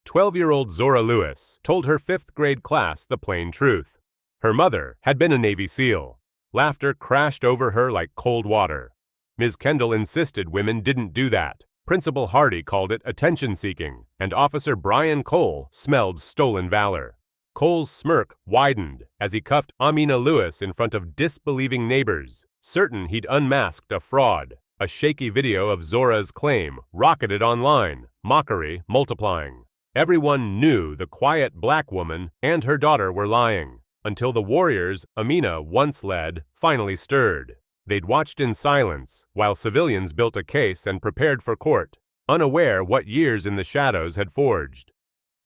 12-year-old Zora Lewis told her 5th grade class the plain truth. Her mother had been a Navy SEAL. Laughter crashed over her like cold water. Ms. Kendall insisted women didn't do that. Principal Hardy called it attention-seeking, and Officer Brian Cole smelled stolen valor. Cole's smirk widened as he cuffed Amina Lewis in front of disbelieving neighbors, certain he'd unmasked a fraud. A shaky video of Zora's claim rocketed online, mockery multiplying. Everyone knew the quiet black woman and her daughter were lying, until the warriors Amina once led finally stirred. They'd watched in silence while civilians built a case and prepared for court, unaware what years in the shadows had forged.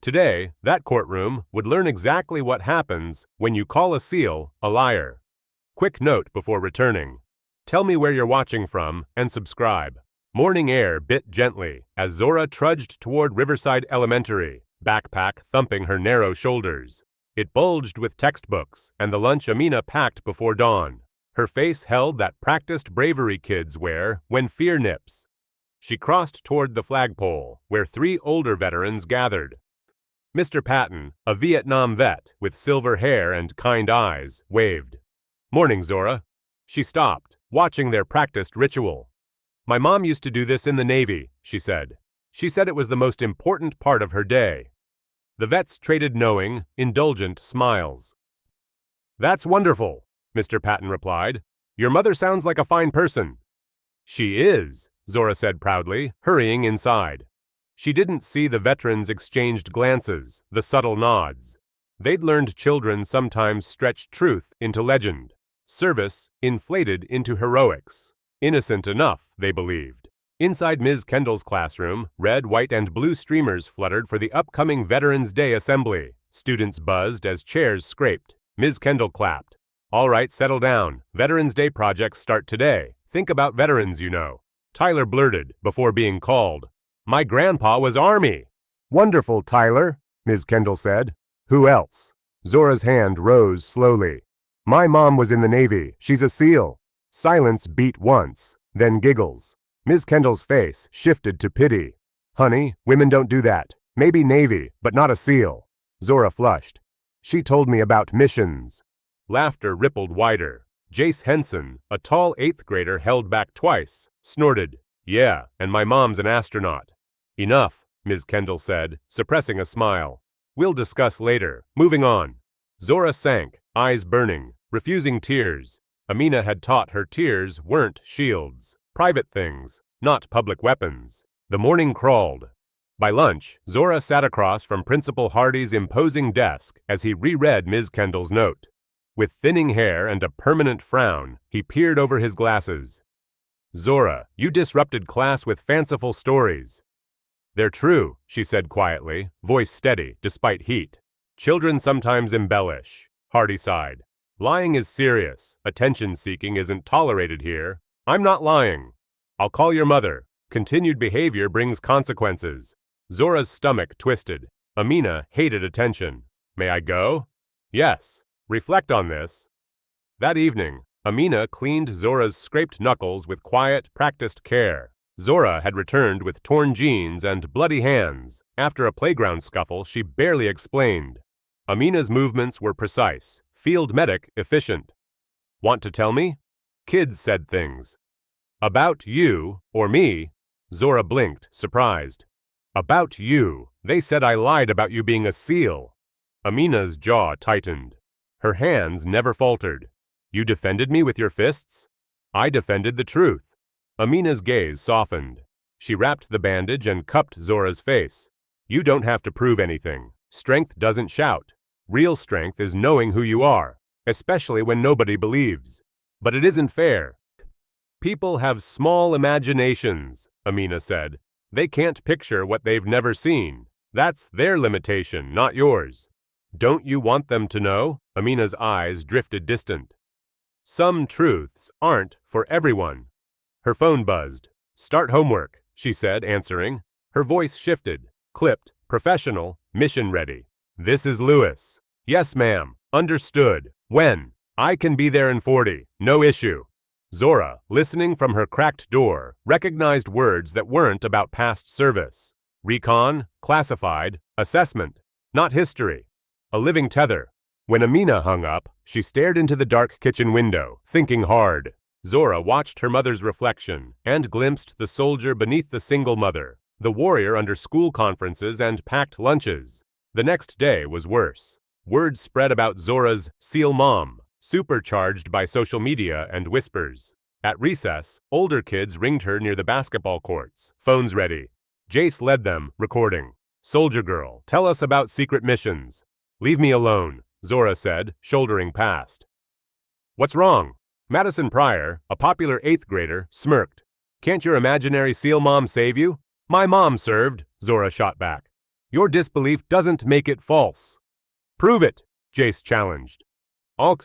Today, that courtroom would learn exactly what happens when you call a SEAL a liar. Quick note before returning. Tell me where you're watching from and subscribe. Morning air bit gently as Zora trudged toward Riverside Elementary, backpack thumping her narrow shoulders. It bulged with textbooks and the lunch Amina packed before dawn. Her face held that practiced bravery kids wear when fear nips. She crossed toward the flagpole, where 3 older veterans gathered. Mr. Patton, a Vietnam vet with silver hair and kind eyes, waved. "Morning, Zora." She stopped, watching their practiced ritual. "My mom used to do this in the Navy," she said. "She said it was the most important part of her day." The vets traded knowing, indulgent smiles. "That's wonderful," Mr. Patton replied. "Your mother sounds like a fine person." "She is," Zora said proudly, hurrying inside. She didn't see the veterans' exchanged glances, the subtle nods. They'd learned children sometimes stretch truth into legend, service inflated into heroics. Innocent enough, they believed. Inside Ms. Kendall's classroom, red, white, and blue streamers fluttered for the upcoming Veterans Day assembly. Students buzzed as chairs scraped. Ms. Kendall clapped. "All right, settle down. Veterans Day projects start today. Think about veterans, you know." Tyler blurted before being called. "My grandpa was Army." "Wonderful, Tyler," Ms. Kendall said. "Who else?" Zora's hand rose slowly. "My mom was in the Navy. She's a SEAL." Silence beat once, then giggles. Ms. Kendall's face shifted to pity. "Honey, women don't do that. Maybe Navy, but not a SEAL." Zora flushed. "She told me about missions." Laughter rippled wider. Jace Henson, a tall 8th grader held back twice, snorted. "Yeah, and my mom's an astronaut." "Enough," Ms. Kendall said, suppressing a smile. "We'll discuss later. Moving on." Zora sank, eyes burning, refusing tears. Amina had taught her tears weren't shields. Private things, not public weapons. The morning crawled. By lunch, Zora sat across from Principal Hardy's imposing desk as he reread Ms. Kendall's note. With thinning hair and a permanent frown, he peered over his glasses. "Zora, you disrupted class with fanciful stories." "They're true," she said quietly, voice steady despite heat. "Children sometimes embellish," Hardy sighed. "Lying is serious. Attention-seeking isn't tolerated here." "I'm not lying." "I'll call your mother. Continued behavior brings consequences." Zora's stomach twisted. Amina hated attention. "May I go?" "Yes. Reflect on this." That evening, Amina cleaned Zora's scraped knuckles with quiet, practiced care. Zora had returned with torn jeans and bloody hands. After a playground scuffle she barely explained. Amina's movements were precise, field medic efficient. "Want to tell me?" "Kids said things." "About you, or me?" Zora blinked, surprised. "About you. They said I lied about you being a SEAL." Amina's jaw tightened. Her hands never faltered. "You defended me with your fists?" "I defended the truth." Amina's gaze softened. She wrapped the bandage and cupped Zora's face. "You don't have to prove anything. Strength doesn't shout. Real strength is knowing who you are, especially when nobody believes. But it isn't fair." "People have small imaginations," Amina said. "They can't picture what they've never seen. That's their limitation, not yours." "Don't you want them to know?" Amina's eyes drifted distant. "Some truths aren't for everyone." Her phone buzzed. "Start homework," she said, answering. Her voice shifted, clipped, professional, mission ready. "This is Lewis." "Yes, ma'am. Understood. When?" "I can be there in 40. No issue." Zora, listening from her cracked door, recognized words that weren't about past service. Recon, classified, Assessment, not history. A living tether. When Amina hung up, she stared into the dark kitchen window, thinking hard. Zora watched her mother's reflection and glimpsed the soldier beneath the single mother, the warrior under school conferences and packed lunches. The next day was worse. Word spread about Zora's SEAL mom, supercharged by social media and whispers. At recess, older kids ringed her near the basketball courts, phones ready. Jace led them, recording. "Soldier girl, tell us about secret missions." "Leave me alone," Zora said, shouldering past. "What's wrong?" Madison Pryor, a popular 8th grader, smirked. "Can't your imaginary SEAL mom save you?" "My mom served," Zora shot back. "Your disbelief doesn't make it false." "Prove it," Jace challenged. "I'll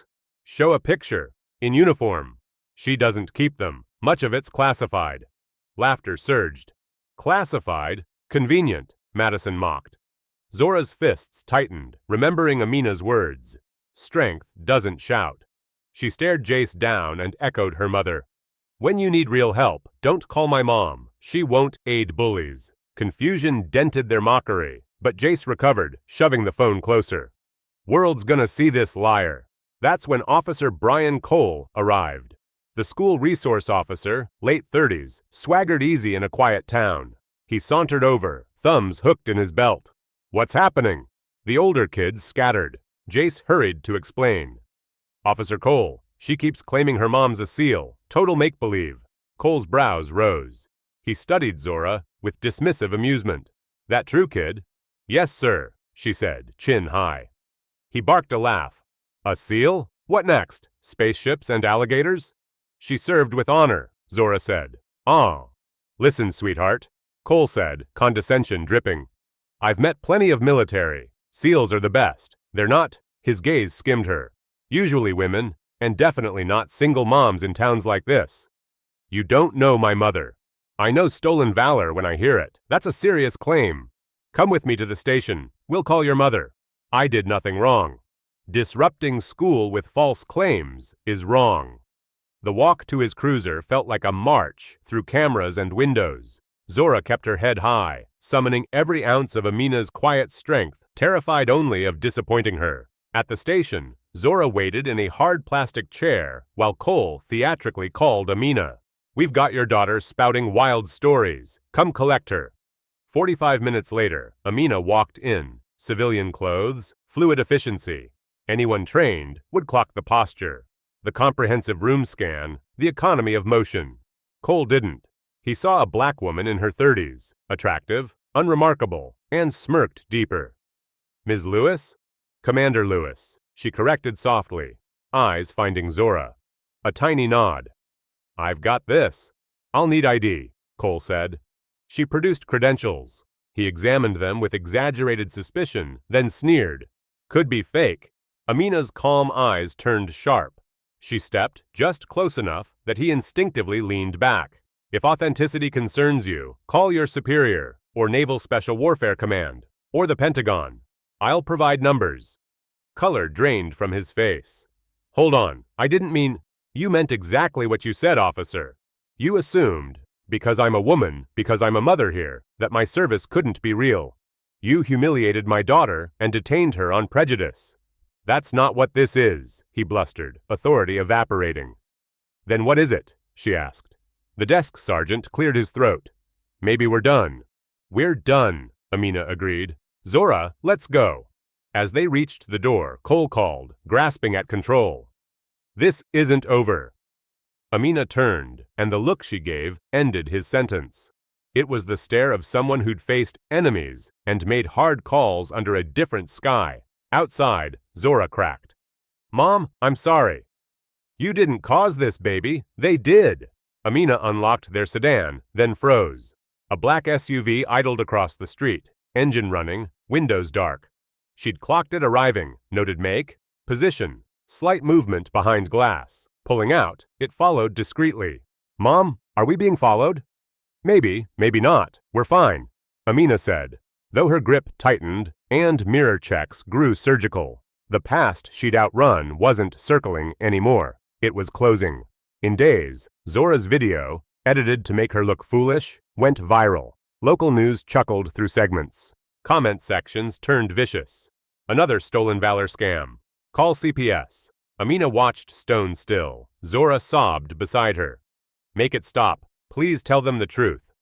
show a picture. In uniform." "She doesn't keep them. Much of it's classified." Laughter surged. "Classified? Convenient," Madison mocked. Zora's fists tightened, remembering Amina's words. Strength doesn't shout. She stared Jace down and echoed her mother. "When you need real help, don't call my mom. She won't aid bullies." Confusion dented their mockery, but Jace recovered, shoving the phone closer. "World's gonna see this liar." That's when Officer Brian Cole arrived. The school resource officer, late 30s, swaggered easy in a quiet town. He sauntered over, thumbs hooked in his belt. "What's happening?" The older kids scattered. Jace hurried to explain. "Officer Cole, she keeps claiming her mom's a SEAL. Total make-believe." Cole's brows rose. He studied Zora with dismissive amusement. "That true, kid?" "Yes, sir," she said, chin high. He barked a laugh. "A SEAL? What next? Spaceships and alligators?" "She served with honor," Zora said. "Ah." "Listen, sweetheart," Cole said, condescension dripping. "I've met plenty of military. SEALs are the best. They're not." His gaze skimmed her. "Usually women, and definitely not single moms in towns like this." "You don't know my mother." "I know stolen valor when I hear it. That's a serious claim." "Come with me to the station. We'll call your mother." "I did nothing wrong." Disrupting school with false claims is wrong. The walk to his cruiser felt like a march through cameras and windows. Zora kept her head high, summoning every ounce of Amina's quiet strength, terrified only of disappointing her. At the station, Zora waited in a hard plastic chair while Cole theatrically called Amina. "We've got your daughter spouting wild stories. Come collect her." 45 minutes later, Amina walked in. Civilian clothes, fluid efficiency. Anyone trained would clock the posture, the comprehensive room scan, the economy of motion. Cole didn't. He saw a black woman in her 30s, attractive, unremarkable, and smirked deeper. "Ms. Lewis?" "Commander Lewis," she corrected softly, eyes finding Zora. A tiny nod. "I've got this." "I'll need ID," Cole said. She produced credentials. He examined them with exaggerated suspicion, then sneered. "Could be fake." Amina's calm eyes turned sharp. She stepped just close enough that he instinctively leaned back. "If authenticity concerns you, call your superior, or Naval Special Warfare Command, or the Pentagon. I'll provide numbers." Color drained from his face. "Hold on, I didn't mean—" "You meant exactly what you said, officer. You assumed, because I'm a woman, because I'm a mother here, that my service couldn't be real. You humiliated my daughter and detained her on prejudice." "That's not what this is," he blustered, authority evaporating. "Then what is it?" she asked. The desk sergeant cleared his throat. "Maybe we're done." "We're done," Amina agreed. "Zora, let's go." As they reached the door, Cole called, grasping at control. "This isn't over." Amina turned, and the look she gave ended his sentence. It was the stare of someone who'd faced enemies and made hard calls under a different sky. Outside, Zora cracked. "Mom, I'm sorry." "You didn't cause this, baby. They did." Amina unlocked their sedan, then froze. A black SUV idled across the street, engine running, windows dark. She'd clocked it arriving, noted make, position, slight movement behind glass. Pulling out, it followed discreetly. "Mom, are we being followed?" "Maybe, maybe not. We're fine," Amina said, though her grip tightened and mirror checks grew surgical. The past she'd outrun wasn't circling anymore. It was closing. In days, Zora's video, edited to make her look foolish, went viral. Local news chuckled through segments. Comment sections turned vicious. Another stolen valor scam. Call CPS. Amina watched stone still. Zora sobbed beside her. Make it stop. Please tell them the truth.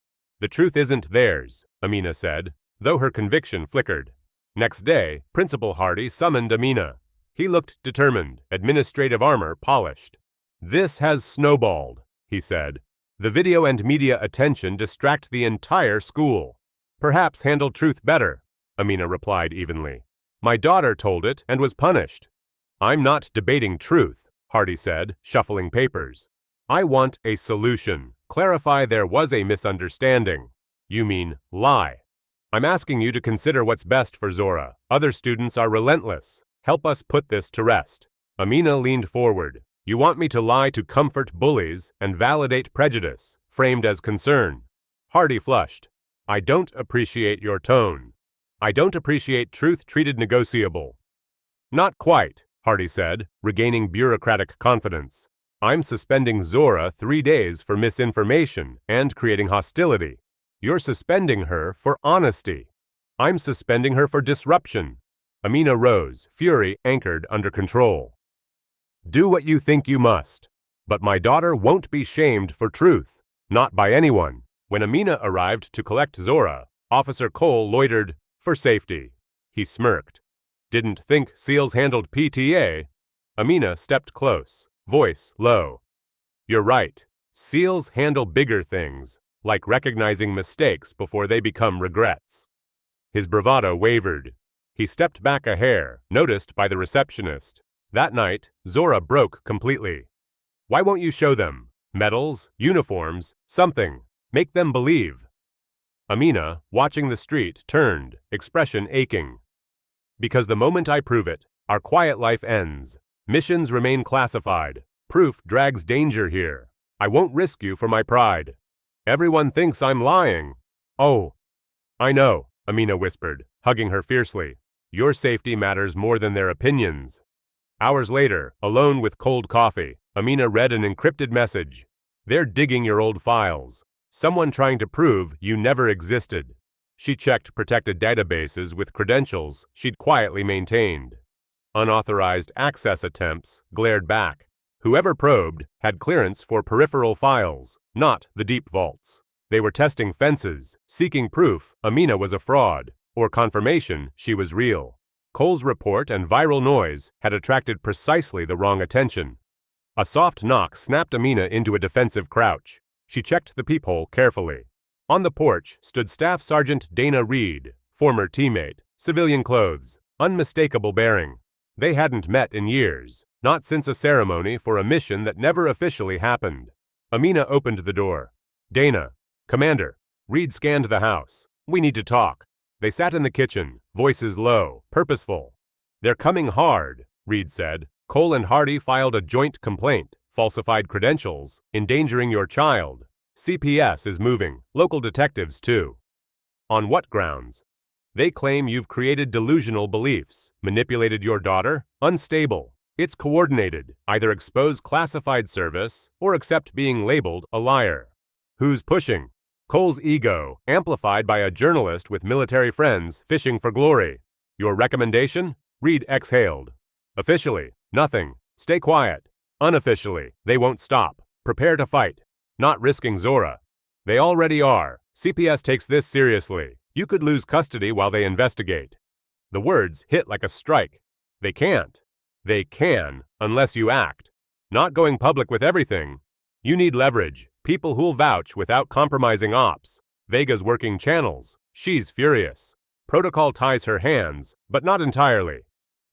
The truth isn't theirs, Amina said, though her conviction flickered. Next day, Principal Hardy summoned Amina. He looked determined, administrative armor polished. This has snowballed, he said. The video and media attention distract the entire school. Perhaps handle truth better, Amina replied evenly. My daughter told it and was punished. I'm not debating truth, Hardy said, shuffling papers. I want a solution. Clarify there was a misunderstanding. You mean lie. I'm asking you to consider what's best for Zora. Other students are relentless. Help us put this to rest. Amina leaned forward. You want me to lie to comfort bullies and validate prejudice, framed as concern. Hardy flushed. I don't appreciate your tone. I don't appreciate truth treated negotiable. Not quite, Hardy said, regaining bureaucratic confidence. I'm suspending Zora 3 days for misinformation and creating hostility. You're suspending her for honesty. I'm suspending her for disruption. Amina rose, fury anchored under control. Do what you think you must. But my daughter won't be shamed for truth. Not by anyone. When Amina arrived to collect Zora, Officer Cole loitered, for safety. He smirked. Didn't think SEALs handled PTA. Amina stepped close, voice low. You're right. SEALs handle bigger things, like recognizing mistakes before they become regrets. His bravado wavered. He stepped back a hair, noticed by the receptionist. That night, Zora broke completely. Why won't you show them? Medals, uniforms, something. Make them believe. Amina, watching the street, turned, expression aching. Because the moment I prove it, our quiet life ends. Missions remain classified. Proof drags danger here. I won't risk you for my pride. Everyone thinks I'm lying. Oh, I know, Amina whispered, hugging her fiercely. Your safety matters more than their opinions. Hours later, alone with cold coffee, Amina read an encrypted message. They're digging your old files. Someone trying to prove you never existed. She checked protected databases with credentials she'd quietly maintained. Unauthorized access attempts glared back. Whoever probed had clearance for peripheral files, not the deep vaults. They were testing fences, seeking proof Amina was a fraud, or confirmation she was real. Cole's report and viral noise had attracted precisely the wrong attention. A soft knock snapped Amina into a defensive crouch. She checked the peephole carefully. On the porch stood Staff Sergeant Dana Reed, former teammate, civilian clothes, unmistakable bearing. They hadn't met in years, not since a ceremony for a mission that never officially happened. Amina opened the door. Dana, Commander. Reed scanned the house. We need to talk. They sat in the kitchen, voices low, purposeful. They're coming hard, Reed said. Cole and Hardy filed a joint complaint, falsified credentials, endangering your child. CPS is moving, local detectives too. On what grounds? They claim you've created delusional beliefs, manipulated your daughter, unstable. It's coordinated, either expose classified service or accept being labeled a liar. Who's pushing? Cole's ego, amplified by a journalist with military friends fishing for glory. Your recommendation? Reed exhaled. Officially, nothing. Stay quiet. Unofficially, they won't stop. Prepare to fight. Not risking Zora. They already are. CPS takes this seriously. You could lose custody while they investigate. The words hit like a strike. They can't. They can, unless you act. Not going public with everything. You need leverage. People who'll vouch without compromising ops. Vega's working channels. She's furious. Protocol ties her hands, but not entirely.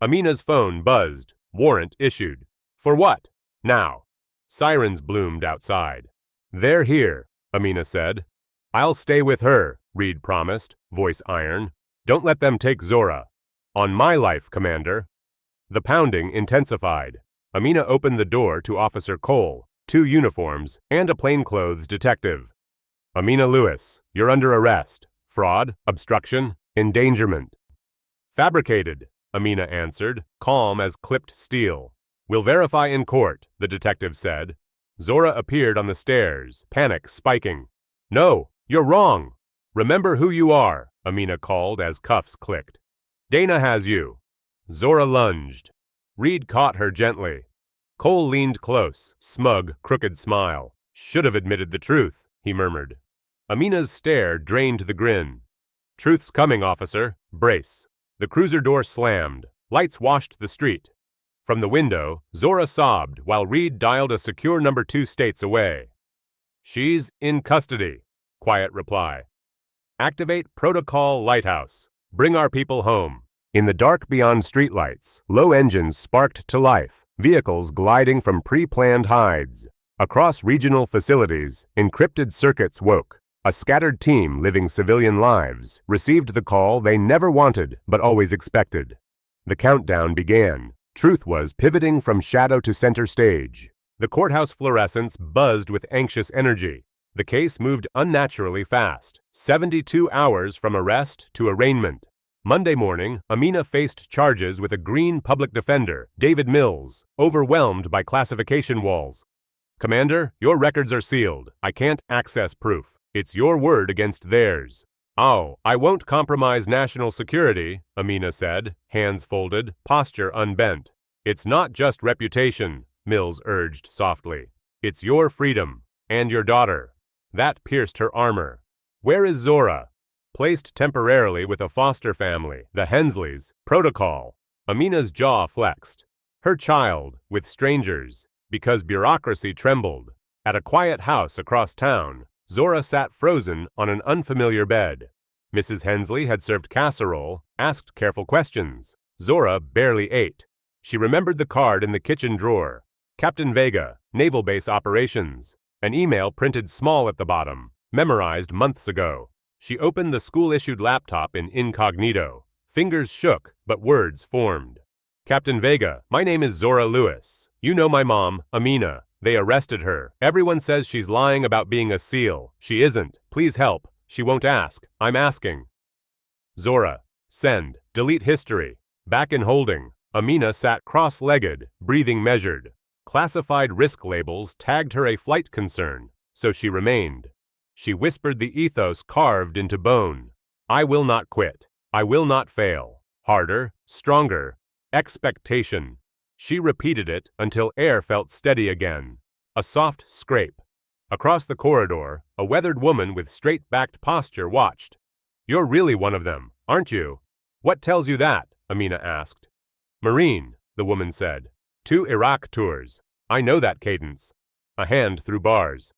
Amina's phone buzzed. Warrant issued. For what? Now. Sirens bloomed outside. They're here, Amina said. I'll stay with her, Reed promised, voice iron. Don't let them take Zora. On my life, Commander. The pounding intensified. Amina opened the door to Officer Cole, 2 uniforms, and a plainclothes detective. Amina Lewis, you're under arrest. Fraud, obstruction, endangerment. Fabricated, Amina answered, calm as clipped steel. We'll verify in court, the detective said. Zora appeared on the stairs, panic spiking. No, you're wrong. Remember who you are. Amina called as cuffs clicked. Dana has you. Zora lunged. Reed caught her gently. Cole leaned close, smug, crooked smile. Should have admitted the truth, he murmured. Amina's stare drained the grin. Truth's coming, officer. Brace. The cruiser door slammed. Lights washed the street. From the window, Zora sobbed while Reed dialed a secure number 2 states away. She's in custody. Quiet reply. Activate Protocol Lighthouse. Bring our people home. In the dark beyond streetlights, low engines sparked to life, vehicles gliding from pre-planned hides. Across regional facilities, encrypted circuits woke. A scattered team living civilian lives received the call they never wanted but always expected. The countdown began. Truth was pivoting from shadow to center stage. The courthouse fluorescents buzzed with anxious energy. The case moved unnaturally fast, 72 hours from arrest to arraignment. Monday morning, Amina faced charges with a green public defender, David Mills, overwhelmed by classification walls. Commander, your records are sealed. I can't access proof. It's your word against theirs. Oh, I won't compromise national security, Amina said, hands folded, posture unbent. It's not just reputation, Mills urged softly. It's your freedom, and your daughter. That pierced her armor. Where is Zora? Placed temporarily with a foster family, the Hensleys, protocol. Amina's jaw flexed. Her child, with strangers, because bureaucracy trembled. At a quiet house across town, Zora sat frozen on an unfamiliar bed. Mrs. Hensley had served casserole, asked careful questions. Zora barely ate. She remembered the card in the kitchen drawer. Captain Vega, Naval Base Operations. An email printed small at the bottom, memorized months ago. She opened the school-issued laptop in incognito. Fingers shook, but words formed. Captain Vega, my name is Zora Lewis. You know my mom, Amina. They arrested her. Everyone says she's lying about being a SEAL. She isn't. Please help. She won't ask. I'm asking. Zora. Send. Delete history. Back in holding. Amina sat cross-legged, breathing measured. Classified risk labels tagged her a flight concern, so she remained. She whispered the ethos carved into bone. I will not quit. I will not fail. Harder, stronger. Expectation. She repeated it until air felt steady again. A soft scrape. Across the corridor, a weathered woman with straight-backed posture watched. You're really one of them, aren't you? What tells you that? Amina asked. Marine, the woman said. 2 Iraq tours. I know that cadence. A hand through bars.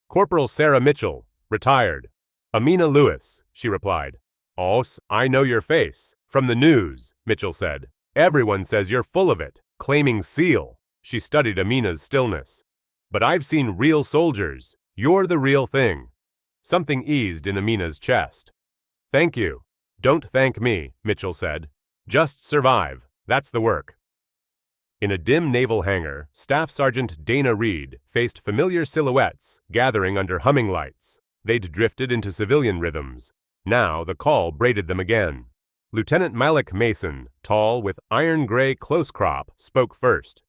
Corporal Sarah Mitchell, retired. Amina Lewis, she replied. Oh, I know your face. From the news, Mitchell said. Everyone says you're full of it, claiming SEAL. She studied Amina's stillness. But I've seen real soldiers. You're the real thing. Something eased in Amina's chest. Thank you. Don't thank me, Mitchell said. Just survive. That's the work. In a dim naval hangar, Staff Sergeant Dana Reed faced familiar silhouettes gathering under humming lights. They'd drifted into civilian rhythms. Now the call braided them again. Lieutenant Malik Mason, tall with iron-gray close crop, spoke first.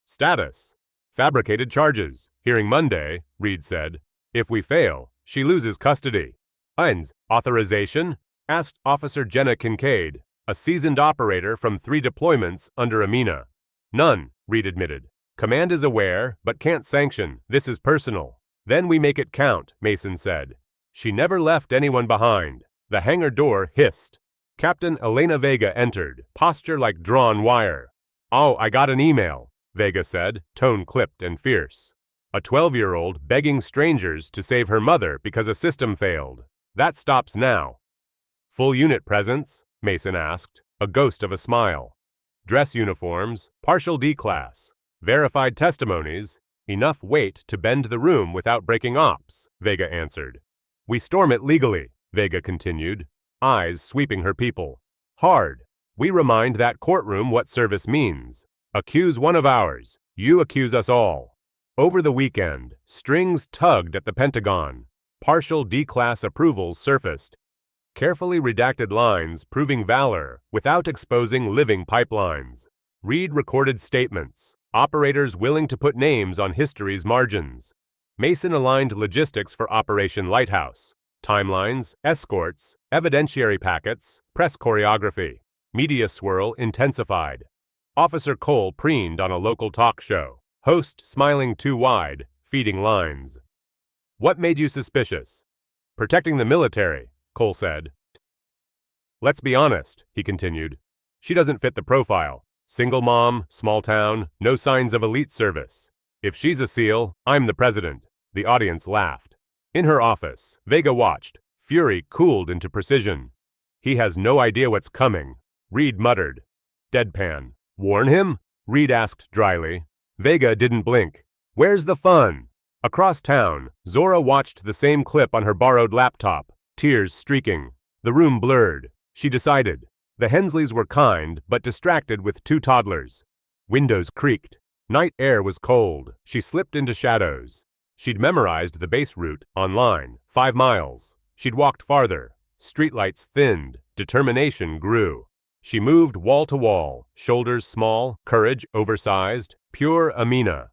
Status. Fabricated charges. Hearing Monday, Reed said. If we fail, she loses custody. UN's authorization? Asked Officer Jenna Kincaid, a seasoned operator from 3 deployments under Amina. None, Reed admitted. Command is aware, but can't sanction. This is personal. Then we make it count, Mason said. She never left anyone behind. The hangar door hissed. Captain Elena Vega entered, posture like drawn wire. Oh, I got an email, Vega said, tone clipped and fierce. A 12-year-old begging strangers to save her mother because a system failed. That stops now. Full unit presence? Mason asked, a ghost of a smile. Dress uniforms, partial D-class. Verified testimonies, enough weight to bend the room without breaking ops, Vega answered. We storm it legally, Vega continued, eyes sweeping her people. Hard. We remind that courtroom what service means. Accuse one of ours. You accuse us all. Over the weekend, strings tugged at the Pentagon. Partial D-class approvals surfaced. Carefully redacted lines proving valor without exposing living pipelines. Reed recorded statements. Operators willing to put names on history's margins. Mason aligned logistics for Operation Lighthouse. Timelines, escorts, evidentiary packets, press choreography. Media swirl intensified. Officer Cole preened on a local talk show. Host smiling too wide, feeding lines. What made you suspicious? Protecting the military, Cole said. Let's be honest, he continued. She doesn't fit the profile. Single mom, small town, no signs of elite service. If she's a SEAL, I'm the president. The audience laughed. In her office, Vega watched. Fury cooled into precision. He has no idea what's coming, Reed muttered. Deadpan. Warn him? Reed asked dryly. Vega didn't blink. Where's the fun? Across town, Zora watched the same clip on her borrowed laptop, tears streaking. The room blurred. She decided. The Hensleys were kind, but distracted with 2 toddlers. Windows creaked. Night air was cold. She slipped into shadows. She'd memorized the base route, online, 5 miles. She'd walked farther. Streetlights thinned. Determination grew. She moved wall to wall, shoulders small, courage oversized, pure Amina.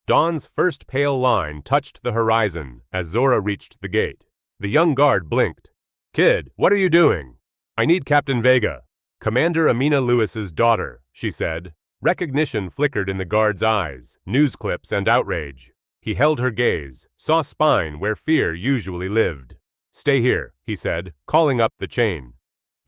Dawn's first pale line touched the horizon as Zora reached the gate. The young guard blinked. Kid, what are you doing? I need Captain Vega. Commander Amina Lewis's daughter, she said. Recognition flickered in the guard's eyes, news clips and outrage. He held her gaze, saw spine where fear usually lived. Stay here, he said, calling up the chain.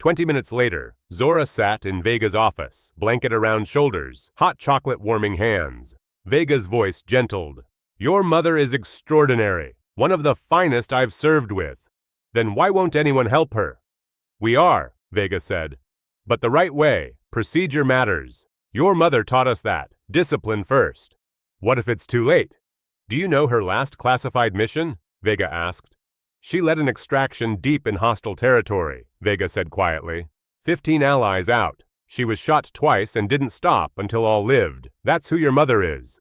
20 minutes later, Zora sat in Vega's office, blanket around shoulders, hot chocolate warming hands. Vega's voice gentled. Your mother is extraordinary, one of the finest I've served with. Then why won't anyone help her? We are, Vega said. But the right way, procedure matters. Your mother taught us that, discipline first. What if it's too late? Do you know her last classified mission? Vega asked. She led an extraction deep in hostile territory, Vega said quietly. 15 allies out. She was shot twice and didn't stop until all lived. That's who your mother is.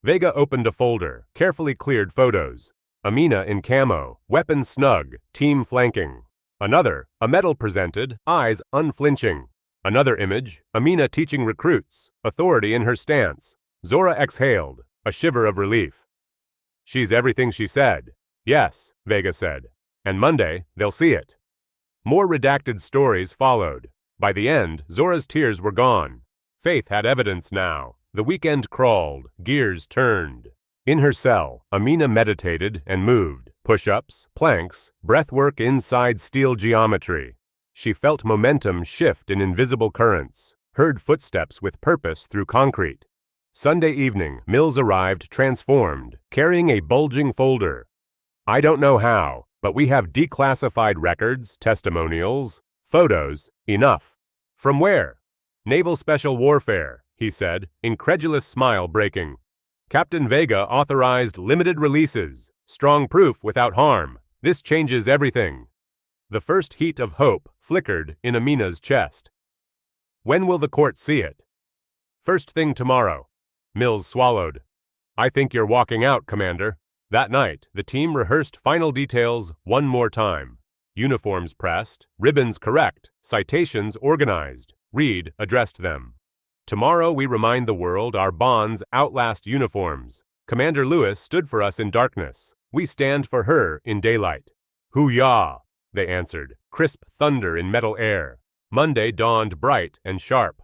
Vega opened a folder, carefully cleared photos. Amina in camo, weapons snug, team flanking. Another, a medal presented, eyes unflinching. Another image, Amina teaching recruits, authority in her stance. Zora exhaled, a shiver of relief. She's everything she said. Yes, Vega said. And Monday, they'll see it. More redacted stories followed. By the end, Zora's tears were gone. Faith had evidence now. The weekend crawled, gears turned. In her cell, Amina meditated and moved. Push-ups, planks, breathwork inside steel geometry. She felt momentum shift in invisible currents, heard footsteps with purpose through concrete. Sunday evening, Mills arrived transformed, carrying a bulging folder. I don't know how, but we have declassified records, testimonials, photos, enough. From where? Naval Special Warfare, he said, incredulous smile breaking. Captain Vega authorized limited releases, strong proof without harm. This changes everything. The first heat of hope flickered in Amina's chest. When will the court see it? First thing tomorrow. Mills swallowed. I think you're walking out, Commander. That night, the team rehearsed final details one more time. Uniforms pressed, ribbons correct, citations organized. Reed addressed them. Tomorrow we remind the world our bonds outlast uniforms. Commander Lewis stood for us in darkness. We stand for her in daylight. Hoo-yah, they answered, crisp thunder in metal air. Monday dawned bright and sharp.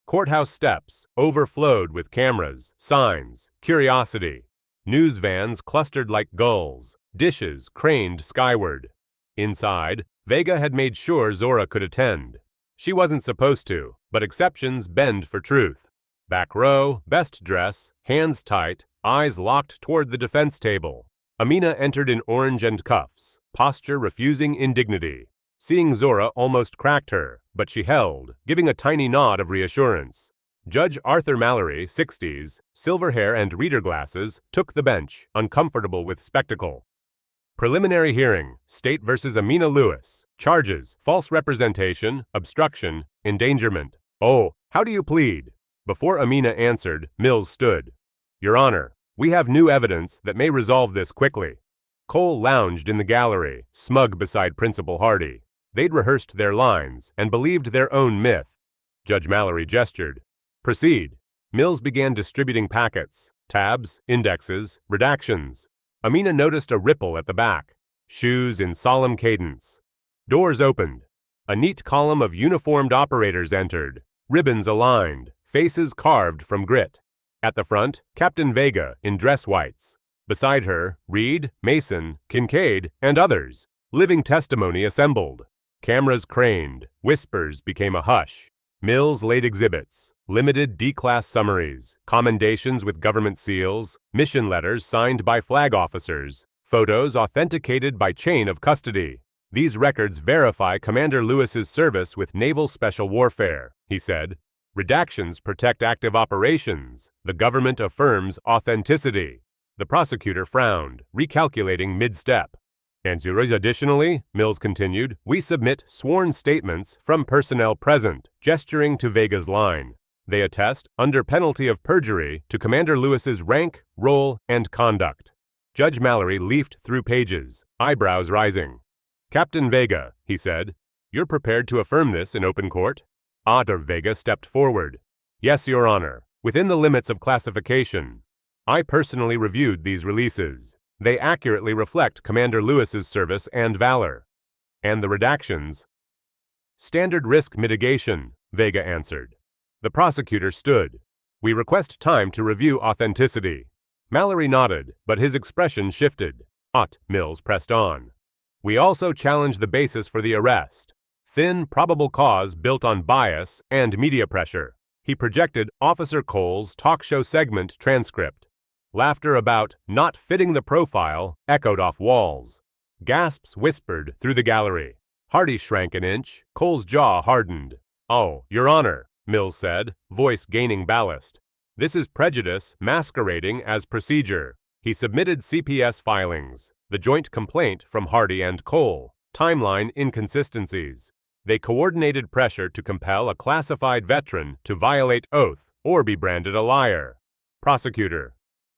Courthouse steps overflowed with cameras, signs, curiosity. News vans clustered like gulls. Dishes craned skyward. Inside, Vega had made sure Zora could attend. She wasn't supposed to, but exceptions bend for truth. Back row, best dress, hands tight, eyes locked toward the defense table. Amina entered in orange and cuffs, posture refusing indignity. Seeing Zora almost cracked her, but she held, giving a tiny nod of reassurance. Judge Arthur Mallory, 60s, silver hair and reader glasses, took the bench, uncomfortable with spectacle. Preliminary hearing, State versus Amina Lewis. Charges, false representation, obstruction, endangerment. Oh, how do you plead? Before Amina answered, Mills stood. Your Honor, we have new evidence that may resolve this quickly. Cole lounged in the gallery, smug beside Principal Hardy. They'd rehearsed their lines and believed their own myth. Judge Mallory gestured. Proceed. Mills began distributing packets, tabs, indexes, redactions. Amina noticed a ripple at the back. shoes in solemn cadence. Doors opened. A neat column of uniformed operators entered, ribbons aligned, faces carved from grit. At the front, Captain Vega in dress whites. Beside her, Reed, Mason, Kincaid, and others. Living testimony assembled. Cameras craned, whispers became a hush. Mills laid exhibits, limited D-class summaries, commendations with government seals, mission letters signed by flag officers, photos authenticated by chain of custody. These records verify Commander Lewis's service with naval special warfare, he said. Redactions protect active operations. The government affirms authenticity. The prosecutor frowned, recalculating mid-step. And additionally, Mills continued, we submit sworn statements from personnel present, gesturing to Vega's line. They attest, under penalty of perjury, to Commander Lewis's rank, role, and conduct. Judge Mallory leafed through pages, eyebrows rising. Captain Vega, he said, you're prepared to affirm this in open court? Otter Vega stepped forward. Yes, Your Honor, within the limits of classification. I personally reviewed these releases. They accurately reflect Commander Lewis's service and valor. And the redactions? Standard risk mitigation, Vega answered. The prosecutor stood. We request time to review authenticity. Mallory nodded, but his expression shifted. Mills pressed on. We also challenge the basis for the arrest. Thin, probable cause built on bias and media pressure. He projected Officer Cole's talk show segment transcript. Laughter about not fitting the profile echoed off walls. Gasps whispered through the gallery. Hardy shrank an inch. Cole's jaw hardened. Oh, Your Honor, Mills said, voice gaining ballast. This is prejudice masquerading as procedure. He submitted CPS filings, the joint complaint from Hardy and Cole, timeline inconsistencies. They coordinated pressure to compel a classified veteran to violate oath or be branded a liar. Prosecutor.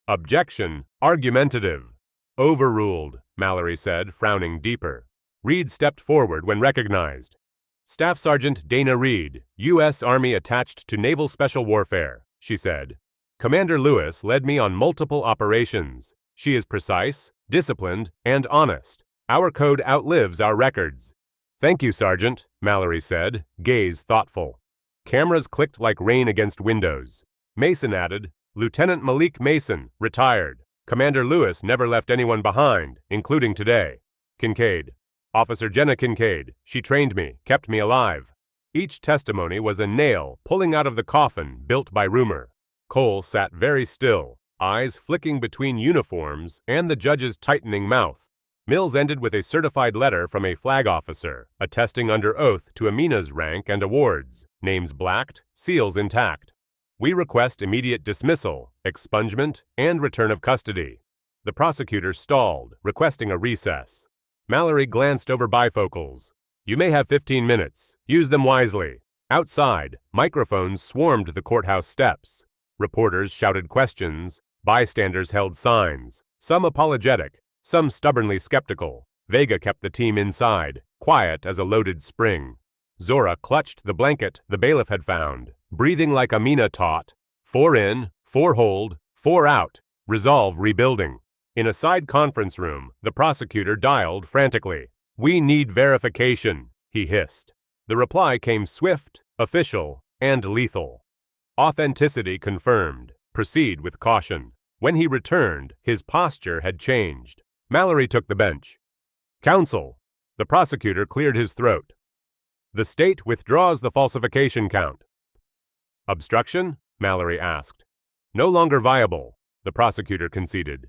Objection, argumentative. Overruled, Mallory said, frowning deeper. Reed stepped forward when recognized. Staff Sergeant Dana Reed, U.S. Army attached to Naval Special Warfare, she said. Commander Lewis led me on multiple operations. She is precise, disciplined, and honest. Our code outlives our records. Thank you, Sergeant, Mallory said, gaze thoughtful. Cameras clicked like rain against windows. Mason added, Lieutenant Malik Mason, retired. Commander Lewis never left anyone behind, including today. Kincaid. Officer Jenna Kincaid. She trained me, kept me alive. Each testimony was a nail pulling out of the coffin built by rumor. Cole sat very still, eyes flicking between uniforms and the judge's tightening mouth. Mills ended with a certified letter from a flag officer, attesting under oath to Amina's rank and awards, names blacked, seals intact. We request immediate dismissal, expungement, and return of custody. The prosecutor stalled, requesting a recess. Mallory glanced over bifocals. You may have 15 minutes. Use them wisely. Outside, microphones swarmed the courthouse steps. Reporters shouted questions. Bystanders held signs, some apologetic, some stubbornly skeptical. Vega kept the team inside, quiet as a loaded spring. Zora clutched the blanket the bailiff had found, breathing like Amina taught. 4 in, 4 hold, 4 out. Resolve rebuilding. In a side conference room, the prosecutor dialed frantically. We need verification, he hissed. The reply came swift, official, and lethal. Authenticity confirmed. Proceed with caution. When he returned, his posture had changed. Mallory took the bench. Counsel. The prosecutor cleared his throat. The state withdraws the falsification count. Obstruction? Mallory asked. No longer viable, the prosecutor conceded.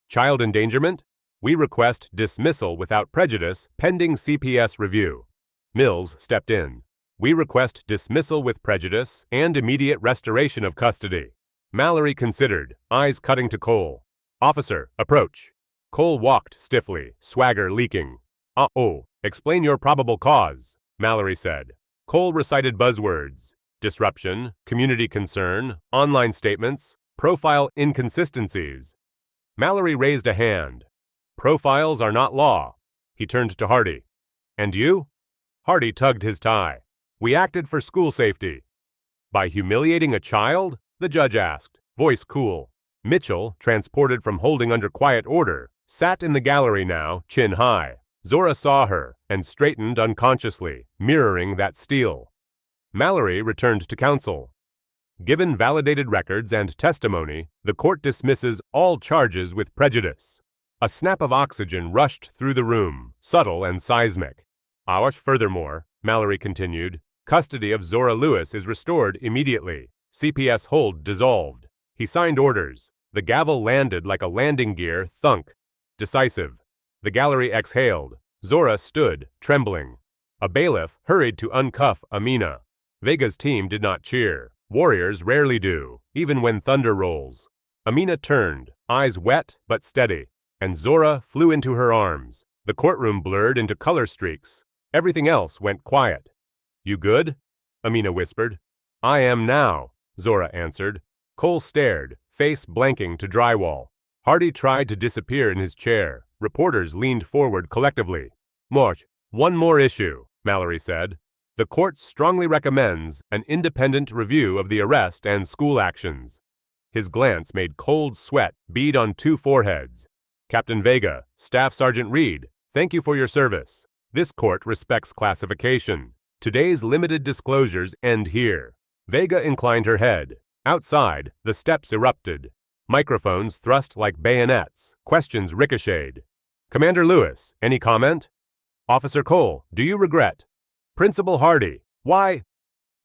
Child endangerment? We request dismissal without prejudice pending CPS review. Mills stepped in. We request dismissal with prejudice and immediate restoration of custody. Mallory considered, eyes cutting to Cole. Officer, approach. Cole walked stiffly, swagger leaking. Explain your probable cause, Mallory said. Cole recited buzzwords. Disruption, community concern, online statements, profile inconsistencies. Mallory raised a hand. Profiles are not law. He turned to Hardy. And you? Hardy tugged his tie. We acted for school safety. By humiliating a child? The judge asked, voice cool. Mitchell, transported from holding under quiet order, sat in the gallery now, chin high. Zora saw her and straightened unconsciously, mirroring that steel. Mallory returned to counsel. Given validated records and testimony, the court dismisses all charges with prejudice. A snap of oxygen rushed through the room, subtle and seismic. Furthermore, Mallory continued, custody of Zora Lewis is restored immediately. CPS hold dissolved. He signed orders. The gavel landed like a landing gear thunk. Decisive. The gallery exhaled. Zora stood, trembling. A bailiff hurried to uncuff Amina. Vega's team did not cheer. Warriors rarely do, even when thunder rolls. Amina turned, eyes wet but steady, and Zora flew into her arms. The courtroom blurred into color streaks. Everything else went quiet. You good? Amina whispered. I am now, Zora answered. Cole stared, face blanking to drywall. Hardy tried to disappear in his chair. Reporters leaned forward collectively. Moch, one more issue, Mallory said. The court strongly recommends an independent review of the arrest and school actions. His glance made cold sweat bead on two foreheads. Captain Vega, Staff Sergeant Reed, thank you for your service. This court respects classification. Today's limited disclosures end here. Vega inclined her head. Outside, the steps erupted. Microphones thrust like bayonets. Questions ricocheted. Commander Lewis, any comment? Officer Cole, do you regret? Principal Hardy, why?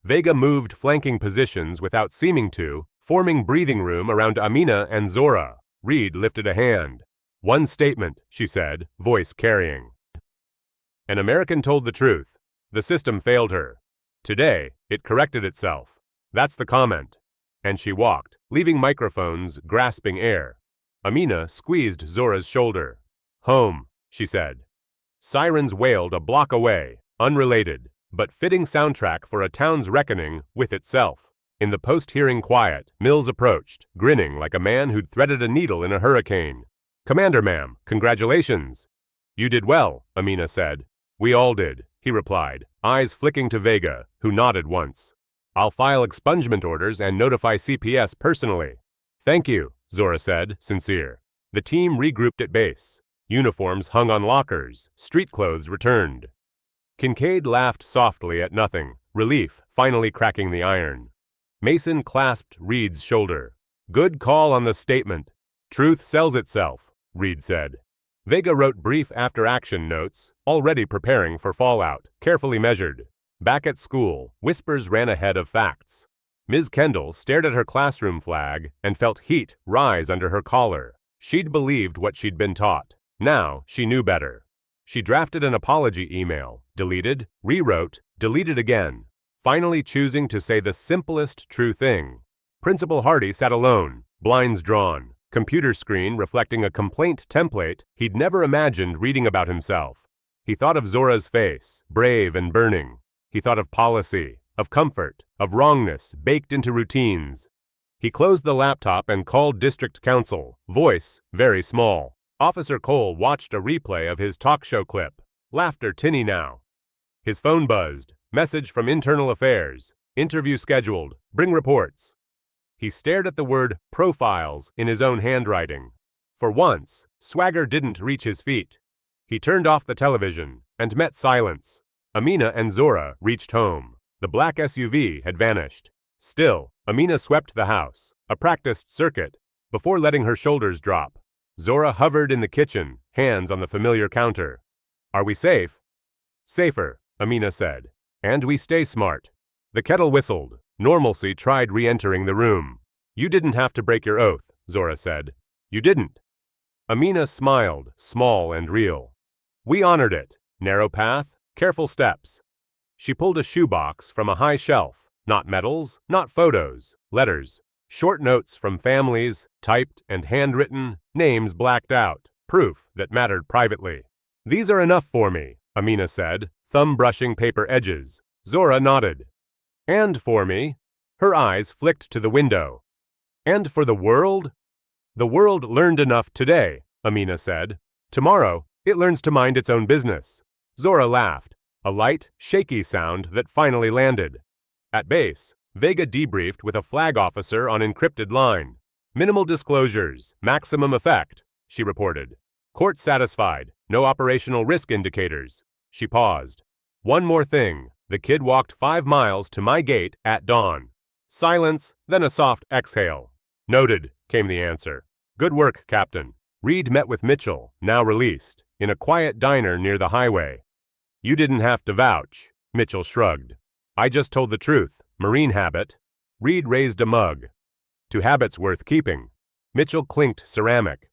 Vega moved flanking positions without seeming to, forming breathing room around Amina and Zora. Reed lifted a hand. One statement, she said, voice carrying. An American told the truth. The system failed her. Today, it corrected itself. That's the comment. And she walked, leaving microphones grasping air. Amina squeezed Zora's shoulder. Home, she said. Sirens wailed a block away, unrelated, but fitting soundtrack for a town's reckoning with itself. In the post-hearing quiet, Mills approached, grinning like a man who'd threaded a needle in a hurricane. Commander, ma'am, congratulations. You did well, Amina said. We all did, he replied, eyes flicking to Vega, who nodded once. I'll file expungement orders and notify CPS personally. Thank you, Zora said, sincere. The team regrouped at base. Uniforms hung on lockers. Street clothes returned. Kincaid laughed softly at nothing, relief finally cracking the iron. Mason clasped Reed's shoulder. Good call on the statement. Truth sells itself, Reed said. Vega wrote brief after-action notes, already preparing for fallout, carefully measured. Back at school, whispers ran ahead of facts. Ms. Kendall stared at her classroom flag and felt heat rise under her collar. She'd believed what she'd been taught. Now she knew better. She drafted an apology email, deleted, rewrote, deleted again, finally choosing to say the simplest true thing. Principal Hardy sat alone, blinds drawn, computer screen reflecting a complaint template he'd never imagined reading about himself. He thought of Zora's face, brave and burning. He thought of policy, of comfort, of wrongness baked into routines. He closed the laptop and called district counsel, voice very small. Officer Cole watched a replay of his talk show clip. Laughter tinny now. His phone buzzed. Message from Internal Affairs. Interview scheduled. Bring reports. He stared at the word profiles in his own handwriting. For once, swagger didn't reach his feet. He turned off the television and met silence. Amina and Zora reached home. The black SUV had vanished. Still, Amina swept the house, a practiced circuit, before letting her shoulders drop. Zora hovered in the kitchen, hands on the familiar counter. Are we safe? Safer, Amina said. And we stay smart. The kettle whistled. Normalcy tried re-entering the room. You didn't have to break your oath, Zora said. You didn't. Amina smiled, small and real. We honored it. Narrow path, careful steps. She pulled a shoebox from a high shelf. Not medals, not photos, letters. Short notes from families, typed and handwritten, names blacked out, proof that mattered privately. These are enough for me, Amina said, thumb brushing paper edges. Zora nodded. And for me? Her eyes flicked to the window. And for the world? The world learned enough today, Amina said. Tomorrow, it learns to mind its own business. Zora laughed, a light, shaky sound that finally landed. At base, Vega debriefed with a flag officer on encrypted line. Minimal disclosures, maximum effect, she reported. Court satisfied. No operational risk indicators. She paused. One more thing. The kid walked 5 miles to my gate at dawn. Silence, then a soft exhale. Noted, came the answer. Good work, Captain. Reed met with Mitchell, now released, in a quiet diner near the highway. You didn't have to vouch, Mitchell shrugged. I just told the truth. Marine habit. Reed raised a mug. To habits worth keeping. Mitchell clinked ceramic.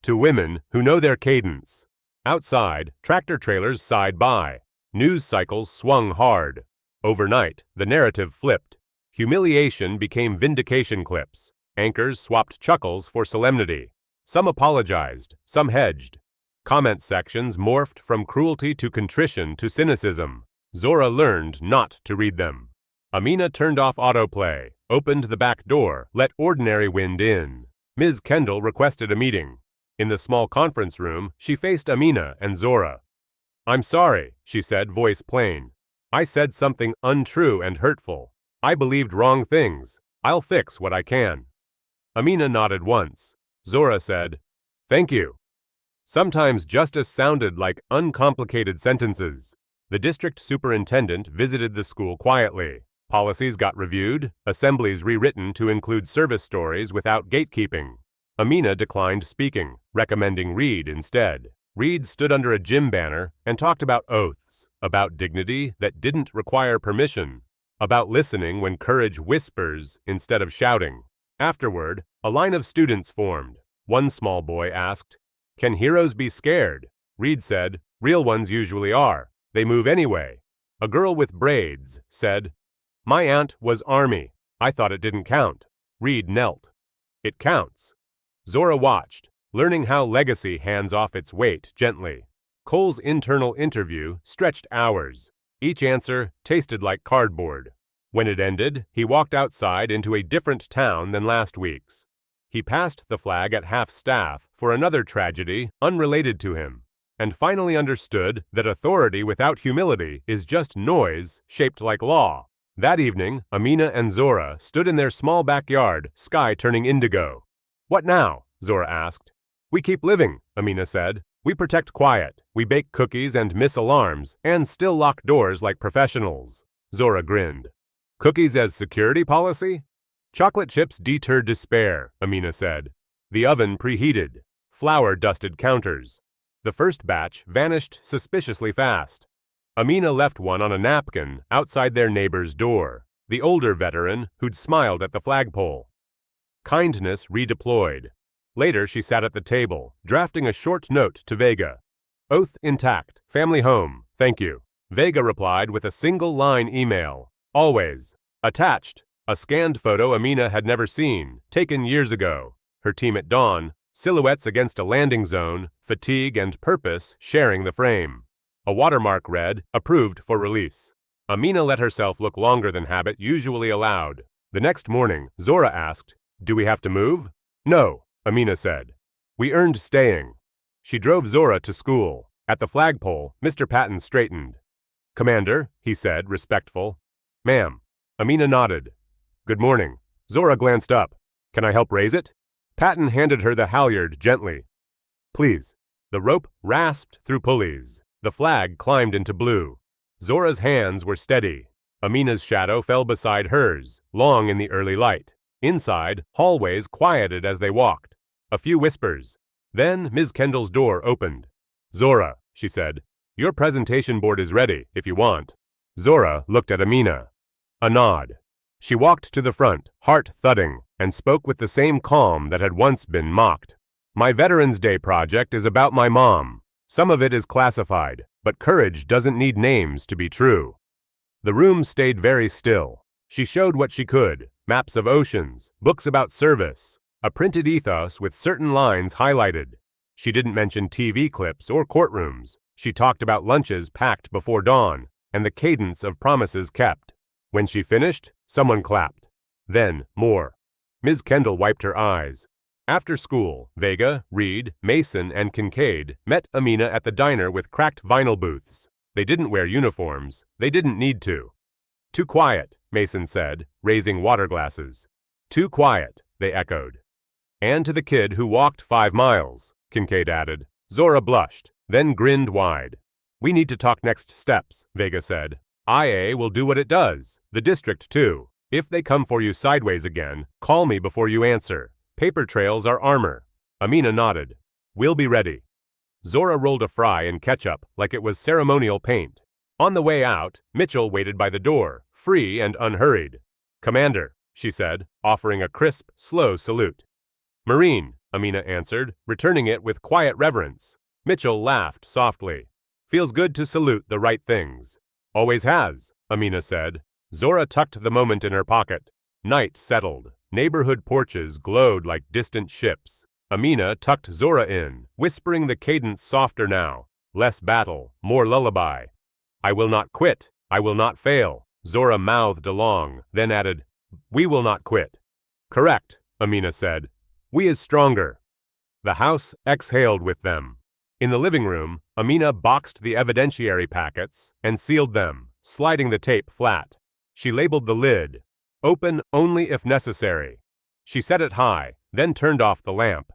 To women who know their cadence. Outside, tractor trailers sighed by. News cycles swung hard. Overnight, the narrative flipped. Humiliation became vindication clips. Anchors swapped chuckles for solemnity. Some apologized, some hedged. Comment sections morphed from cruelty to contrition to cynicism. Zora learned not to read them. Amina turned off autoplay, opened the back door, let ordinary wind in. Ms. Kendall requested a meeting. In the small conference room, she faced Amina and Zora. I'm sorry, she said, voice plain. I said something untrue and hurtful. I believed wrong things. I'll fix what I can. Amina nodded once. Zora said, Thank you. Sometimes justice sounded like uncomplicated sentences. The district superintendent visited the school quietly. Policies got reviewed, assemblies rewritten to include service stories without gatekeeping. Amina declined speaking, recommending Reed instead. Reed stood under a gym banner and talked about oaths, about dignity that didn't require permission, about listening when courage whispers instead of shouting. Afterward, a line of students formed. One small boy asked, Can heroes be scared? Reed said, Real ones usually are. They move anyway. A girl with braids said, My aunt was Army. I thought it didn't count. Reed knelt. It counts. Zora watched, learning how legacy hands off its weight gently. Cole's internal interview stretched hours. Each answer tasted like cardboard. When it ended, he walked outside into a different town than last week's. He passed the flag at half-staff for another tragedy unrelated to him, and finally understood that authority without humility is just noise shaped like law. That evening, Amina and Zora stood in their small backyard, sky turning indigo. What now? Zora asked. We keep living, Amina said. We protect quiet, we bake cookies and miss alarms, and still lock doors like professionals. Zora grinned. Cookies as security policy? Chocolate chips deter despair, Amina said. The oven preheated. Flour dusted counters. The first batch vanished suspiciously fast. Amina left one on a napkin outside their neighbor's door, the older veteran who'd smiled at the flagpole. Kindness redeployed. Later she sat at the table, drafting a short note to Vega. Oath intact, family home, thank you. Vega replied with a single-line email. Always. Attached, a scanned photo Amina had never seen, taken years ago. Her team at dawn, silhouettes against a landing zone, fatigue and purpose sharing the frame. A watermark read, approved for release. Amina let herself look longer than habit usually allowed. The next morning, Zora asked, Do we have to move? No, Amina said. We earned staying. She drove Zora to school. At the flagpole, Mr. Patton straightened. Commander, he said, respectful. Ma'am. Amina nodded. Good morning. Zora glanced up. Can I help raise it? Patton handed her the halyard gently. Please. The rope rasped through pulleys. The flag climbed into blue. Zora's hands were steady. Amina's shadow fell beside hers, long in the early light. Inside, hallways quieted as they walked. A few whispers. Then Ms. Kendall's door opened. Zora, she said, your presentation board is ready, if you want. Zora looked at Amina. A nod. She walked to the front, heart thudding, and spoke with the same calm that had once been mocked. My Veterans Day project is about my mom. Some of it is classified, but courage doesn't need names to be true. The room stayed very still. She showed what she could, maps of oceans, books about service, a printed ethos with certain lines highlighted. She didn't mention TV clips or courtrooms. She talked about lunches packed before dawn and the cadence of promises kept. When she finished, someone clapped. Then, more. Ms. Kendall wiped her eyes. After school, Vega, Reed, Mason, and Kincaid met Amina at the diner with cracked vinyl booths. They didn't wear uniforms. They didn't need to. Too quiet, Mason said, raising water glasses. Too quiet, they echoed. And to the kid who walked 5 miles, Kincaid added. Zora blushed, then grinned wide. We need to talk next steps, Vega said. IA will do what it does, the district too. If they come for you sideways again, call me before you answer. Paper trails are armor. Amina nodded. We'll be ready. Zora rolled a fry in ketchup like it was ceremonial paint. On the way out, Mitchell waited by the door, free and unhurried. Commander, she said, offering a crisp, slow salute. Marine, Amina answered, returning it with quiet reverence. Mitchell laughed softly. Feels good to salute the right things. Always has, Amina said. Zora tucked the moment in her pocket. Night settled. Neighborhood porches glowed like distant ships. Amina tucked Zora in, whispering the cadence softer now. Less battle, more lullaby. I will not quit. I will not fail. Zora mouthed along, then added, We will not quit. Correct, Amina said. We is stronger. The house exhaled with them. In the living room, Amina boxed the evidentiary packets and sealed them, sliding the tape flat. She labeled the lid, open only if necessary. She set it high, then turned off the lamp.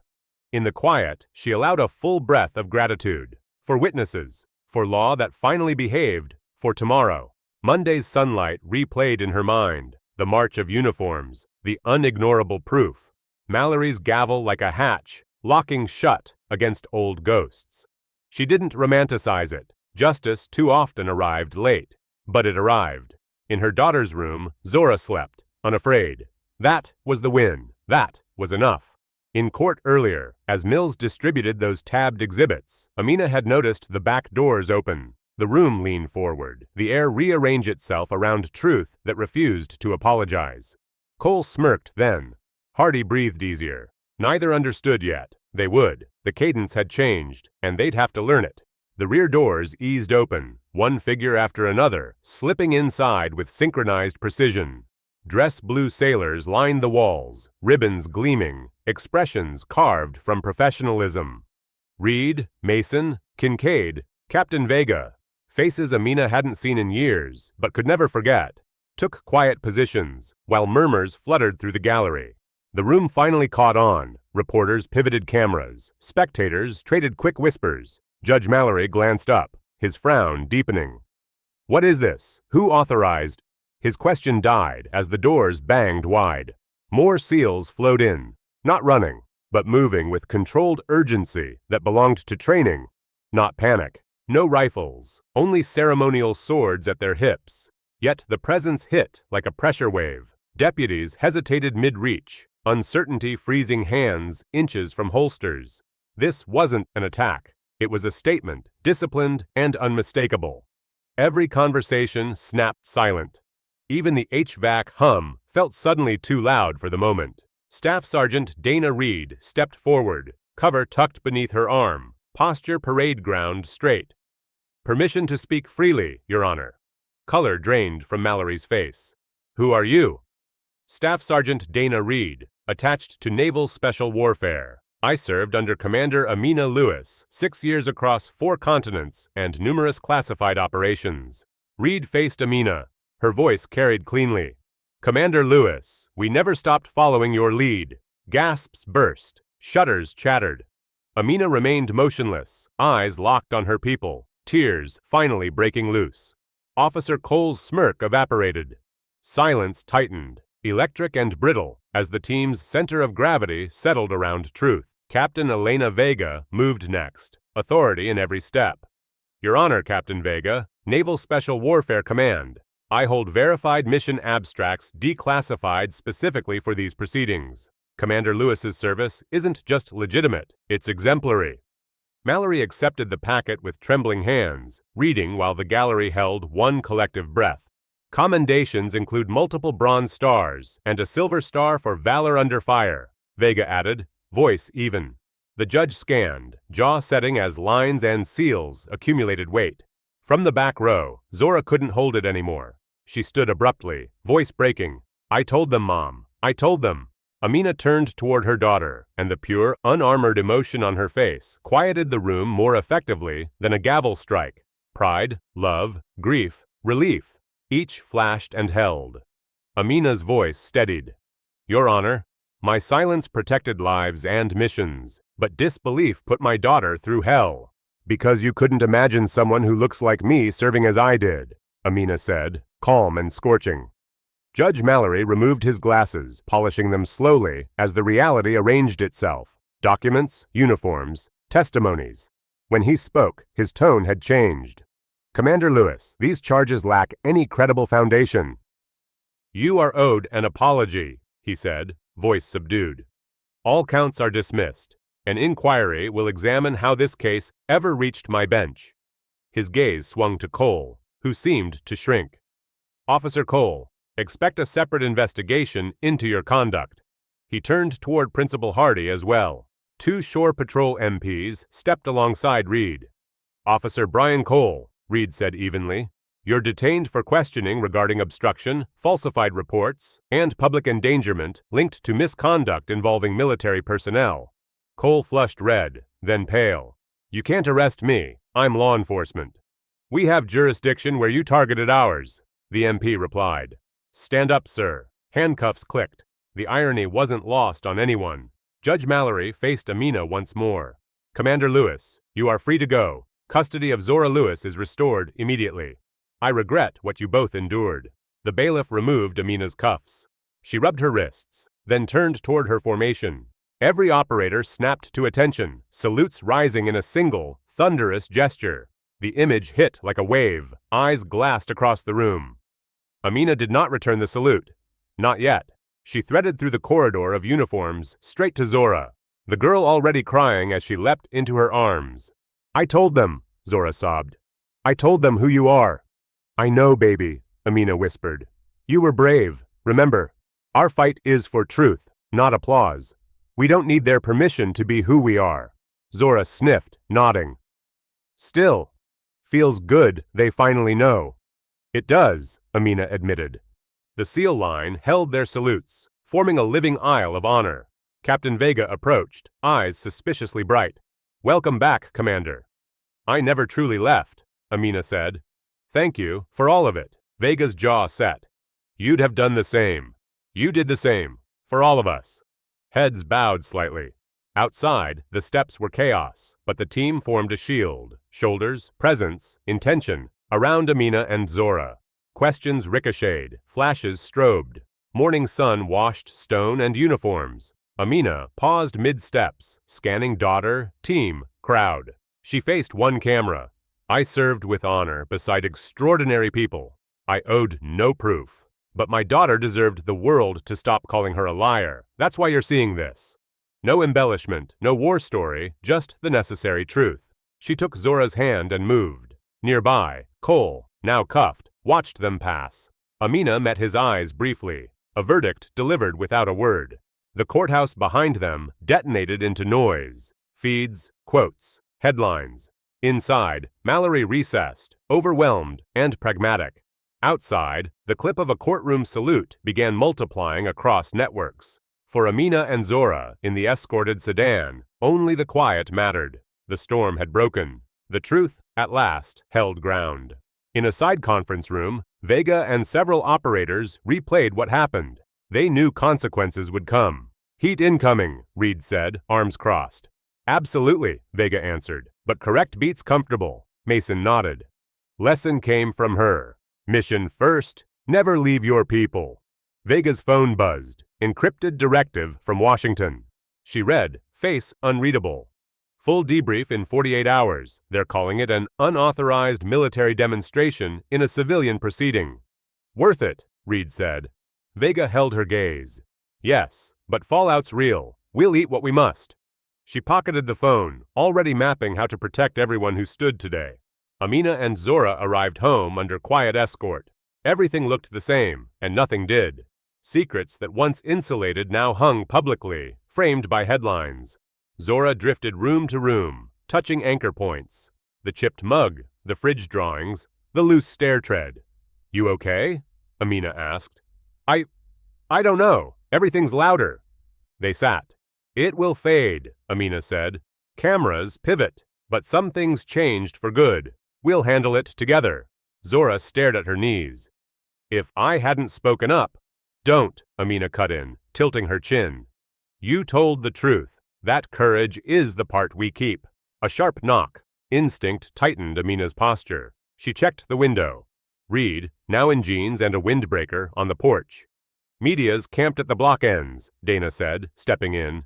In the quiet, she allowed a full breath of gratitude. For witnesses, for law that finally behaved, for tomorrow. Monday's sunlight replayed in her mind, the march of uniforms, the unignorable proof. Mallory's gavel like a hatch, locking shut against old ghosts. She didn't romanticize it. Justice too often arrived late. But it arrived. In her daughter's room, Zora slept, unafraid. That was the win. That was enough. In court earlier, as Mills distributed those tabbed exhibits, Amina had noticed the back doors open. The room leaned forward, the air rearrange itself around truth that refused to apologize. Cole smirked then. Hardy breathed easier. Neither understood yet. They would. The cadence had changed, and they'd have to learn it. The rear doors eased open, one figure after another, slipping inside with synchronized precision. Dress blue sailors lined the walls, ribbons gleaming, expressions carved from professionalism. Reed, Mason, Kincaid, Captain Vega, faces Amina hadn't seen in years, but could never forget, took quiet positions, while murmurs fluttered through the gallery. The room finally caught on. Reporters pivoted cameras. Spectators traded quick whispers. Judge Mallory glanced up, his frown deepening. What is this? Who authorized? His question died as the doors banged wide. More SEALs flowed in, not running, but moving with controlled urgency that belonged to training, not panic. No rifles, only ceremonial swords at their hips. Yet the presence hit like a pressure wave. Deputies hesitated mid-reach, uncertainty freezing hands inches from holsters. This wasn't an attack. It was a statement, disciplined and unmistakable. Every conversation snapped silent. Even the HVAC hum felt suddenly too loud for the moment. Staff Sergeant Dana Reed stepped forward, cover tucked beneath her arm, posture parade ground straight. Permission to speak freely, Your Honor. Color drained from Mallory's face. Who are you? Staff Sergeant Dana Reed, attached to Naval Special Warfare. I served under Commander Amina Lewis, 6 years across 4 continents and numerous classified operations. Reed faced Amina. Her voice carried cleanly. Commander Lewis, we never stopped following your lead. Gasps burst. Shudders chattered. Amina remained motionless, eyes locked on her people, tears finally breaking loose. Officer Cole's smirk evaporated. Silence tightened, electric and brittle, as the team's center of gravity settled around truth. Captain Elena Vega moved next, authority in every step. Your Honor, Captain Vega, Naval Special Warfare Command. I hold verified mission abstracts declassified specifically for these proceedings. Commander Lewis's service isn't just legitimate, it's exemplary. Mallory accepted the packet with trembling hands, reading while the gallery held one collective breath. Commendations include multiple bronze stars and a silver star for valor under fire, Vega added, voice even. The judge scanned, jaw setting as lines and seals accumulated weight. From the back row, Zora couldn't hold it anymore. She stood abruptly, voice breaking. I told them, Mom. I told them. Amina turned toward her daughter, and the pure, unarmored emotion on her face quieted the room more effectively than a gavel strike. Pride, love, grief, relief. Each flashed and held. Amina's voice steadied. Your Honor, My silence protected lives and missions, but disbelief put my daughter through hell. Because you couldn't imagine someone who looks like me serving as I did, Amina said, calm and scorching. Judge Mallory removed his glasses, polishing them slowly as the reality arranged itself. Documents, uniforms, testimonies. When he spoke, his tone had changed. Commander Lewis, these charges lack any credible foundation. You are owed an apology, he said, voice subdued. All counts are dismissed. An inquiry will examine how this case ever reached my bench. His gaze swung to Cole, who seemed to shrink. Officer Cole, expect a separate investigation into your conduct. He turned toward Principal Hardy as well. 2 Shore Patrol MPs stepped alongside Reed. Officer Brian Cole, Reed said evenly, you're detained for questioning regarding obstruction, falsified reports, and public endangerment linked to misconduct involving military personnel. Cole flushed red, then pale. You can't arrest me. I'm law enforcement. We have jurisdiction where you targeted ours, the MP replied. Stand up, sir. Handcuffs clicked. The irony wasn't lost on anyone. Judge Mallory faced Amina once more. Commander Lewis, you are free to go. Custody of Zora Lewis is restored immediately. I regret what you both endured. The bailiff removed Amina's cuffs. She rubbed her wrists, then turned toward her formation. Every operator snapped to attention, salutes rising in a single, thunderous gesture. The image hit like a wave, eyes glassed across the room. Amina did not return the salute. Not yet. She threaded through the corridor of uniforms, straight to Zora, the girl already crying as she leapt into her arms. I told them, Zora sobbed. I told them who you are. I know, baby, Amina whispered. You were brave, remember. Our fight is for truth, not applause. We don't need their permission to be who we are. Zora sniffed, nodding. Still, feels good they finally know. It does, Amina admitted. The SEAL line held their salutes, forming a living aisle of honor. Captain Vega approached, eyes suspiciously bright. Welcome back, Commander. I never truly left, Amina said. Thank you for all of it. Vega's jaw set. You'd have done the same. You did the same, for all of us. Heads bowed slightly. Outside, the steps were chaos, but the team formed a shield, shoulders, presence, intention, around Amina and Zora. Questions ricocheted, flashes strobed. Morning sun washed stone and uniforms. Amina paused mid-steps, scanning daughter, team, crowd. She faced one camera. I served with honor beside extraordinary people. I owed no proof. But my daughter deserved the world to stop calling her a liar. That's why you're seeing this. No embellishment, no war story, just the necessary truth. She took Zora's hand and moved. Nearby, Cole, now cuffed, watched them pass. Amina met his eyes briefly, a verdict delivered without a word. The courthouse behind them detonated into noise. Feeds, quotes, headlines. Inside, Mallory recessed, overwhelmed and pragmatic. Outside, the clip of a courtroom salute began multiplying across networks. For Amina and Zora, in the escorted sedan, only the quiet mattered. The storm had broken. The truth, at last, held ground. In a side conference room, Vega and several operators replayed what happened. They knew consequences would come. Heat incoming, Reed said, arms crossed. Absolutely, Vega answered, but correct beats comfortable. Mason nodded. Lesson came from her. Mission first, never leave your people. Vega's phone buzzed. Encrypted directive from Washington. She read, face unreadable. Full debrief in 48 hours. They're calling it an unauthorized military demonstration in a civilian proceeding. Worth it, Reed said. Vega held her gaze. Yes, but fallout's real. We'll eat what we must. She pocketed the phone, already mapping how to protect everyone who stood today. Amina and Zora arrived home under quiet escort. Everything looked the same, and nothing did. Secrets that once insulated now hung publicly, framed by headlines. Zora drifted room to room, touching anchor points. The chipped mug, the fridge drawings, the loose stair tread. You okay? Amina asked. I don't know. Everything's louder. They sat. It will fade, Amina said. Cameras pivot, but some things changed for good. We'll handle it together. Zora stared at her knees. If I hadn't spoken up. Don't, Amina cut in, tilting her chin. You told the truth. That courage is the part we keep. A sharp knock. Instinct tightened Amina's posture. She checked the window. Reed, now in jeans and a windbreaker, on the porch. Media's camped at the block ends, Dana said, stepping in.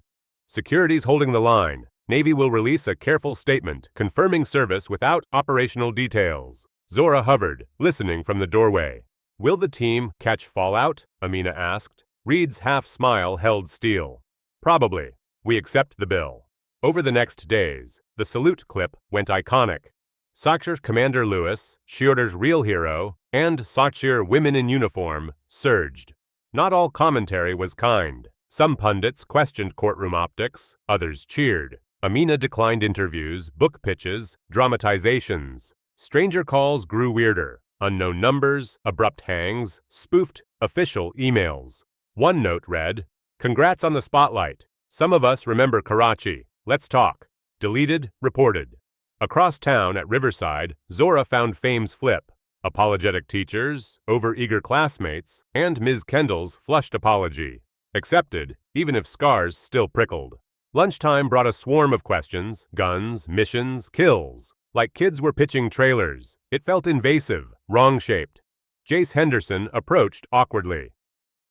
Security's holding the line. Navy will release a careful statement confirming service without operational details. Zora hovered, listening from the doorway. Will the team catch fallout? Amina asked. Reed's half-smile held steel. Probably. We accept the bill. Over the next days, the salute clip went iconic. Sakshir's Commander Lewis, Shiorder's real hero, and Sakshir women in uniform surged. Not all commentary was kind. Some pundits questioned courtroom optics, others cheered. Amina declined interviews, book pitches, dramatizations. Stranger calls grew weirder. Unknown numbers, abrupt hangs, spoofed official emails. One note read, "Congrats on the spotlight. Some of us remember Karachi. Let's talk." Deleted, reported. Across town at Riverside, Zora found fame's flip. Apologetic teachers, overeager classmates, and Ms. Kendall's flushed apology. Accepted, even if scars still prickled. Lunchtime brought a swarm of questions, guns, missions, kills. Like kids were pitching trailers. It felt invasive, wrong-shaped. Jace Henderson approached awkwardly.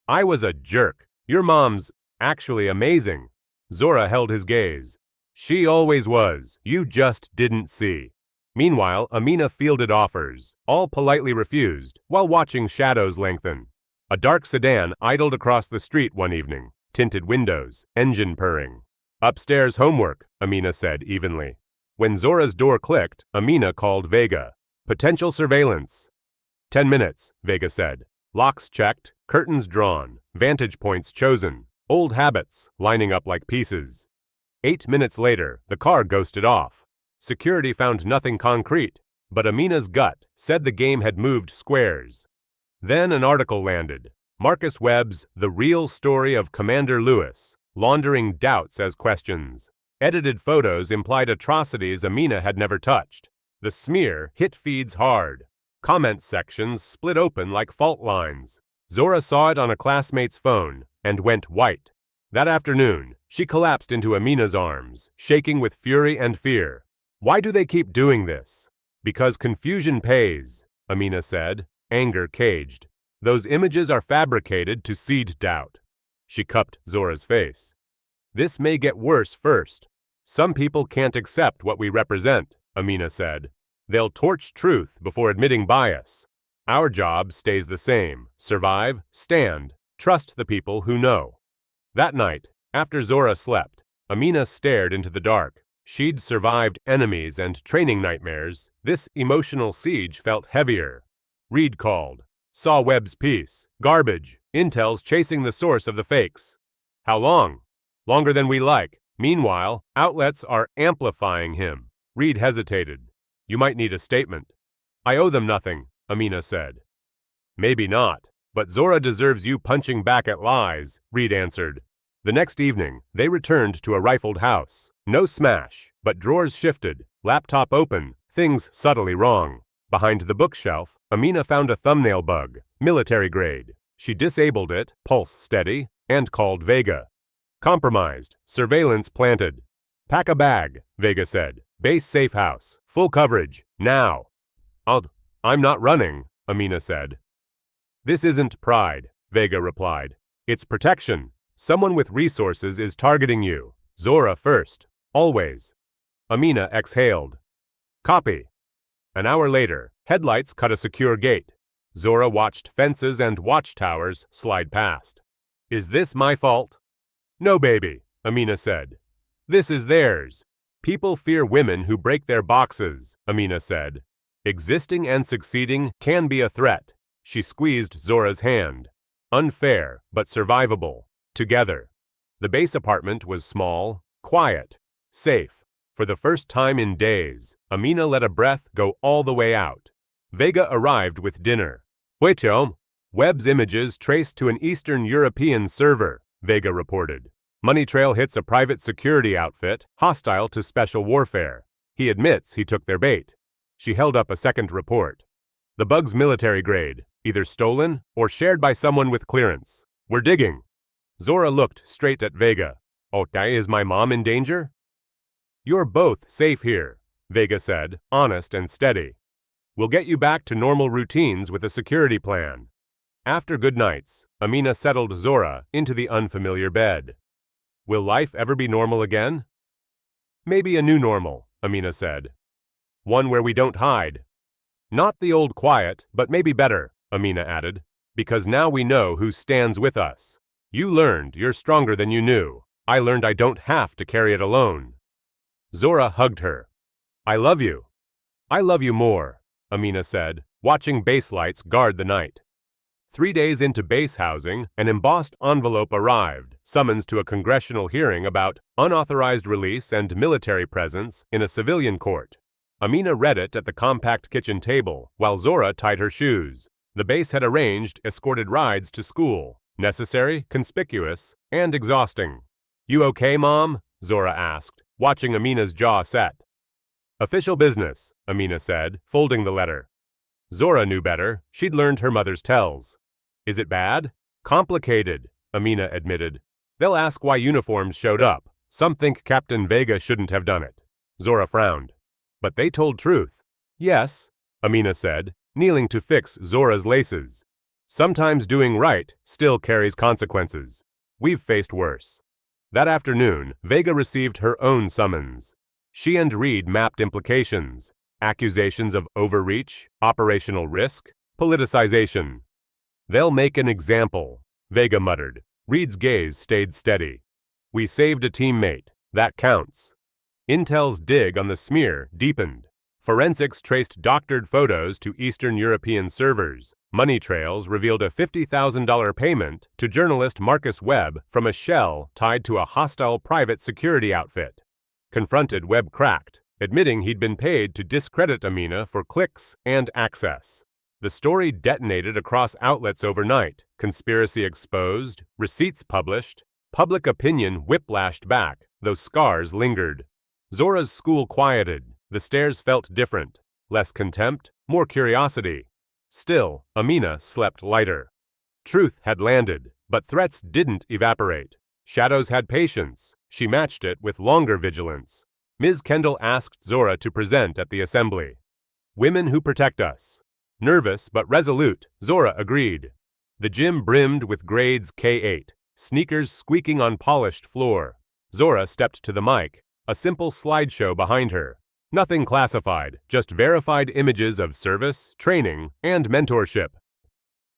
"I was a jerk. Your mom's actually amazing." Zora held his gaze. "She always was. You just didn't see." Meanwhile, Amina fielded offers, all politely refused, while watching shadows lengthen. A dark sedan idled across the street one evening, tinted windows, engine purring. "Upstairs homework," Amina said evenly. When Zora's door clicked, Amina called Vega. "Potential surveillance." 10 minutes, Vega said. Locks checked, curtains drawn, vantage points chosen, old habits lining up like pieces. 8 minutes later, the car ghosted off. Security found nothing concrete, but Amina's gut said the game had moved squares. Then an article landed. Marcus Webb's The Real Story of Commander Lewis, laundering doubts as questions. Edited photos implied atrocities Amina had never touched. The smear hit feeds hard. Comment sections split open like fault lines. Zora saw it on a classmate's phone and went white. That afternoon, she collapsed into Amina's arms, shaking with fury and fear. "Why do they keep doing this?" "Because confusion pays," Amina said, anger caged. "Those images are fabricated to seed doubt." She cupped Zora's face. "This may get worse first. Some people can't accept what we represent," Amina said. "They'll torch truth before admitting bias. Our job stays the same. Survive, stand, trust the people who know." That night, after Zora slept, Amina stared into the dark. She'd survived enemies and training nightmares. This emotional siege felt heavier. Reed called. "Saw Webb's piece. Garbage. Intel's chasing the source of the fakes." "How long?" "Longer than we like. Meanwhile, outlets are amplifying him." Reed hesitated. "You might need a statement." "I owe them nothing," Amina said. "Maybe not, but Zora deserves you punching back at lies," Reed answered. The next evening, they returned to a rifled house. No smash, but drawers shifted, laptop open, things subtly wrong. Behind the bookshelf, Amina found a thumbnail bug, military grade. She disabled it, pulse steady, and called Vega. "Compromised. Surveillance planted." "Pack a bag," Vega said. "Base safe house. Full coverage. Now." I'm not running," Amina said. "This isn't pride," Vega replied. "It's protection. Someone with resources is targeting you. Zora first. Always." Amina exhaled. "Copy." An hour later, headlights cut a secure gate. Zora watched fences and watchtowers slide past. "Is this my fault?" "No, baby," Amina said. "This is theirs. People fear women who break their boxes," Amina said. "Existing and succeeding can be a threat." She squeezed Zora's hand. Unfair, but survivable. Together. The base apartment was small, quiet, safe. For the first time in days, Amina let a breath go all the way out. Vega arrived with dinner. "Huichom." Webb's images traced to an Eastern European server, Vega reported. Money trail hits a private security outfit, hostile to special warfare. He admits he took their bait. She held up a second report. "The bug's military grade, either stolen or shared by someone with clearance. We're digging." Zora looked straight at Vega. Okay, is my mom in danger? You're both safe here, Vega said, honest and steady. We'll get you back to normal routines with a security plan. After good nights, Amina settled Zora into the unfamiliar bed. Will life ever be normal again? Maybe a new normal, Amina said. One where we don't hide. Not the old quiet, but maybe better, Amina added, because now we know who stands with us. You learned you're stronger than you knew. I learned I don't have to carry it alone. Zora hugged her. I love you. I love you more, Amina said, watching base lights guard the night. 3 days into base housing, an embossed envelope arrived, summons to a congressional hearing about unauthorized release and military presence in a civilian court. Amina read it at the compact kitchen table, while Zora tied her shoes. The base had arranged escorted rides to school, necessary, conspicuous, and exhausting. You okay, Mom? Zora asked, watching Amina's jaw set. Official business, Amina said, folding the letter. Zora knew better. She'd learned her mother's tells. Is it bad? Complicated, Amina admitted. They'll ask why uniforms showed up. Some think Captain Vega shouldn't have done it. Zora frowned. But they told truth. Yes, Amina said, kneeling to fix Zora's laces. Sometimes doing right still carries consequences. We've faced worse. That afternoon, Vega received her own summons. She and Reed mapped implications, accusations of overreach, operational risk, politicization. They'll make an example, Vega muttered. Reed's gaze stayed steady. We saved a teammate. That counts. Intel's dig on the smear deepened. Forensics traced doctored photos to Eastern European servers. Money trails revealed a $50,000 payment to journalist Marcus Webb from a shell tied to a hostile private security outfit. Confronted, Webb cracked, admitting he'd been paid to discredit Amina for clicks and access. The story detonated across outlets overnight, conspiracy exposed, receipts published, public opinion whiplashed back, though scars lingered. Zora's school quieted. The stares felt different, less contempt, more curiosity. Still, Amina slept lighter. Truth had landed, but threats didn't evaporate. Shadows had patience. She matched it with longer vigilance. Ms. Kendall asked Zora to present at the assembly. Women who protect us. Nervous but resolute, Zora agreed. The gym brimmed with grades K8, sneakers squeaking on polished floor. Zora stepped to the mic, a simple slideshow behind her. Nothing classified, just verified images of service, training, and mentorship.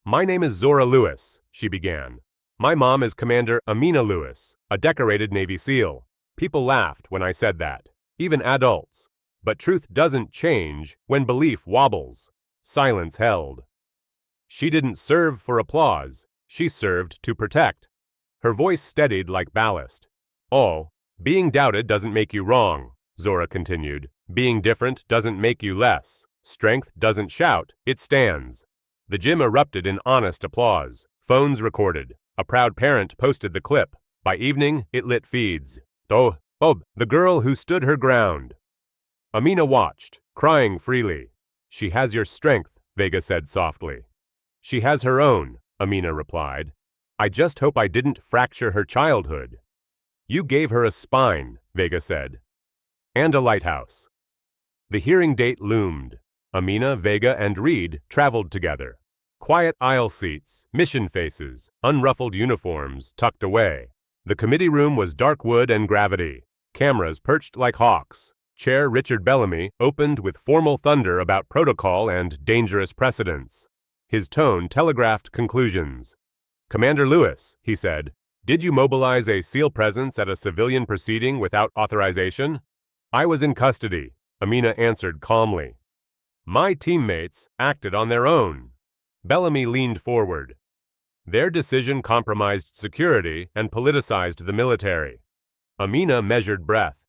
My name is Zora Lewis, she began. My mom is Commander Amina Lewis, a decorated Navy SEAL. People laughed when I said that, even adults. But truth doesn't change when belief wobbles. Silence held. She didn't serve for applause. She served to protect. Her voice steadied like ballast. Oh, being doubted doesn't make you wrong, Zora continued. Being different doesn't make you less. Strength doesn't shout, it stands. The gym erupted in honest applause. Phones recorded. A proud parent posted the clip. By evening, it lit feeds. Oh, the girl who stood her ground. Amina watched, crying freely. She has your strength, Vega said softly. She has her own, Amina replied. I just hope I didn't fracture her childhood. You gave her a spine, Vega said. And a lighthouse. The hearing date loomed. Amina, Vega, and Reed traveled together. Quiet aisle seats, mission faces, unruffled uniforms tucked away. The committee room was dark wood and gravity. Cameras perched like hawks. Chair Richard Bellamy opened with formal thunder about protocol and dangerous precedents. His tone telegraphed conclusions. Commander Lewis, he said, did you mobilize a SEAL presence at a civilian proceeding without authorization? I was in custody, Amina answered calmly. My teammates acted on their own. Bellamy leaned forward. Their decision compromised security and politicized the military. Amina measured breath.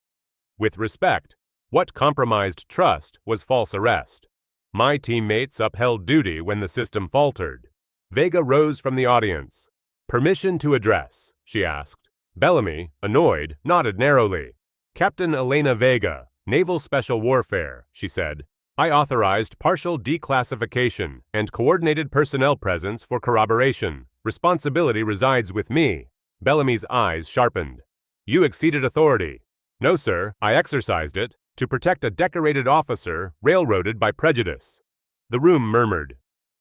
With respect, what compromised trust was false arrest. My teammates upheld duty when the system faltered. Vega rose from the audience. Permission to address, she asked. Bellamy, annoyed, nodded narrowly. Captain Elena Vega, Naval Special Warfare, she said. I authorized partial declassification and coordinated personnel presence for corroboration. Responsibility resides with me. Bellamy's eyes sharpened. You exceeded authority. No, sir, I exercised it to protect a decorated officer railroaded by prejudice. The room murmured.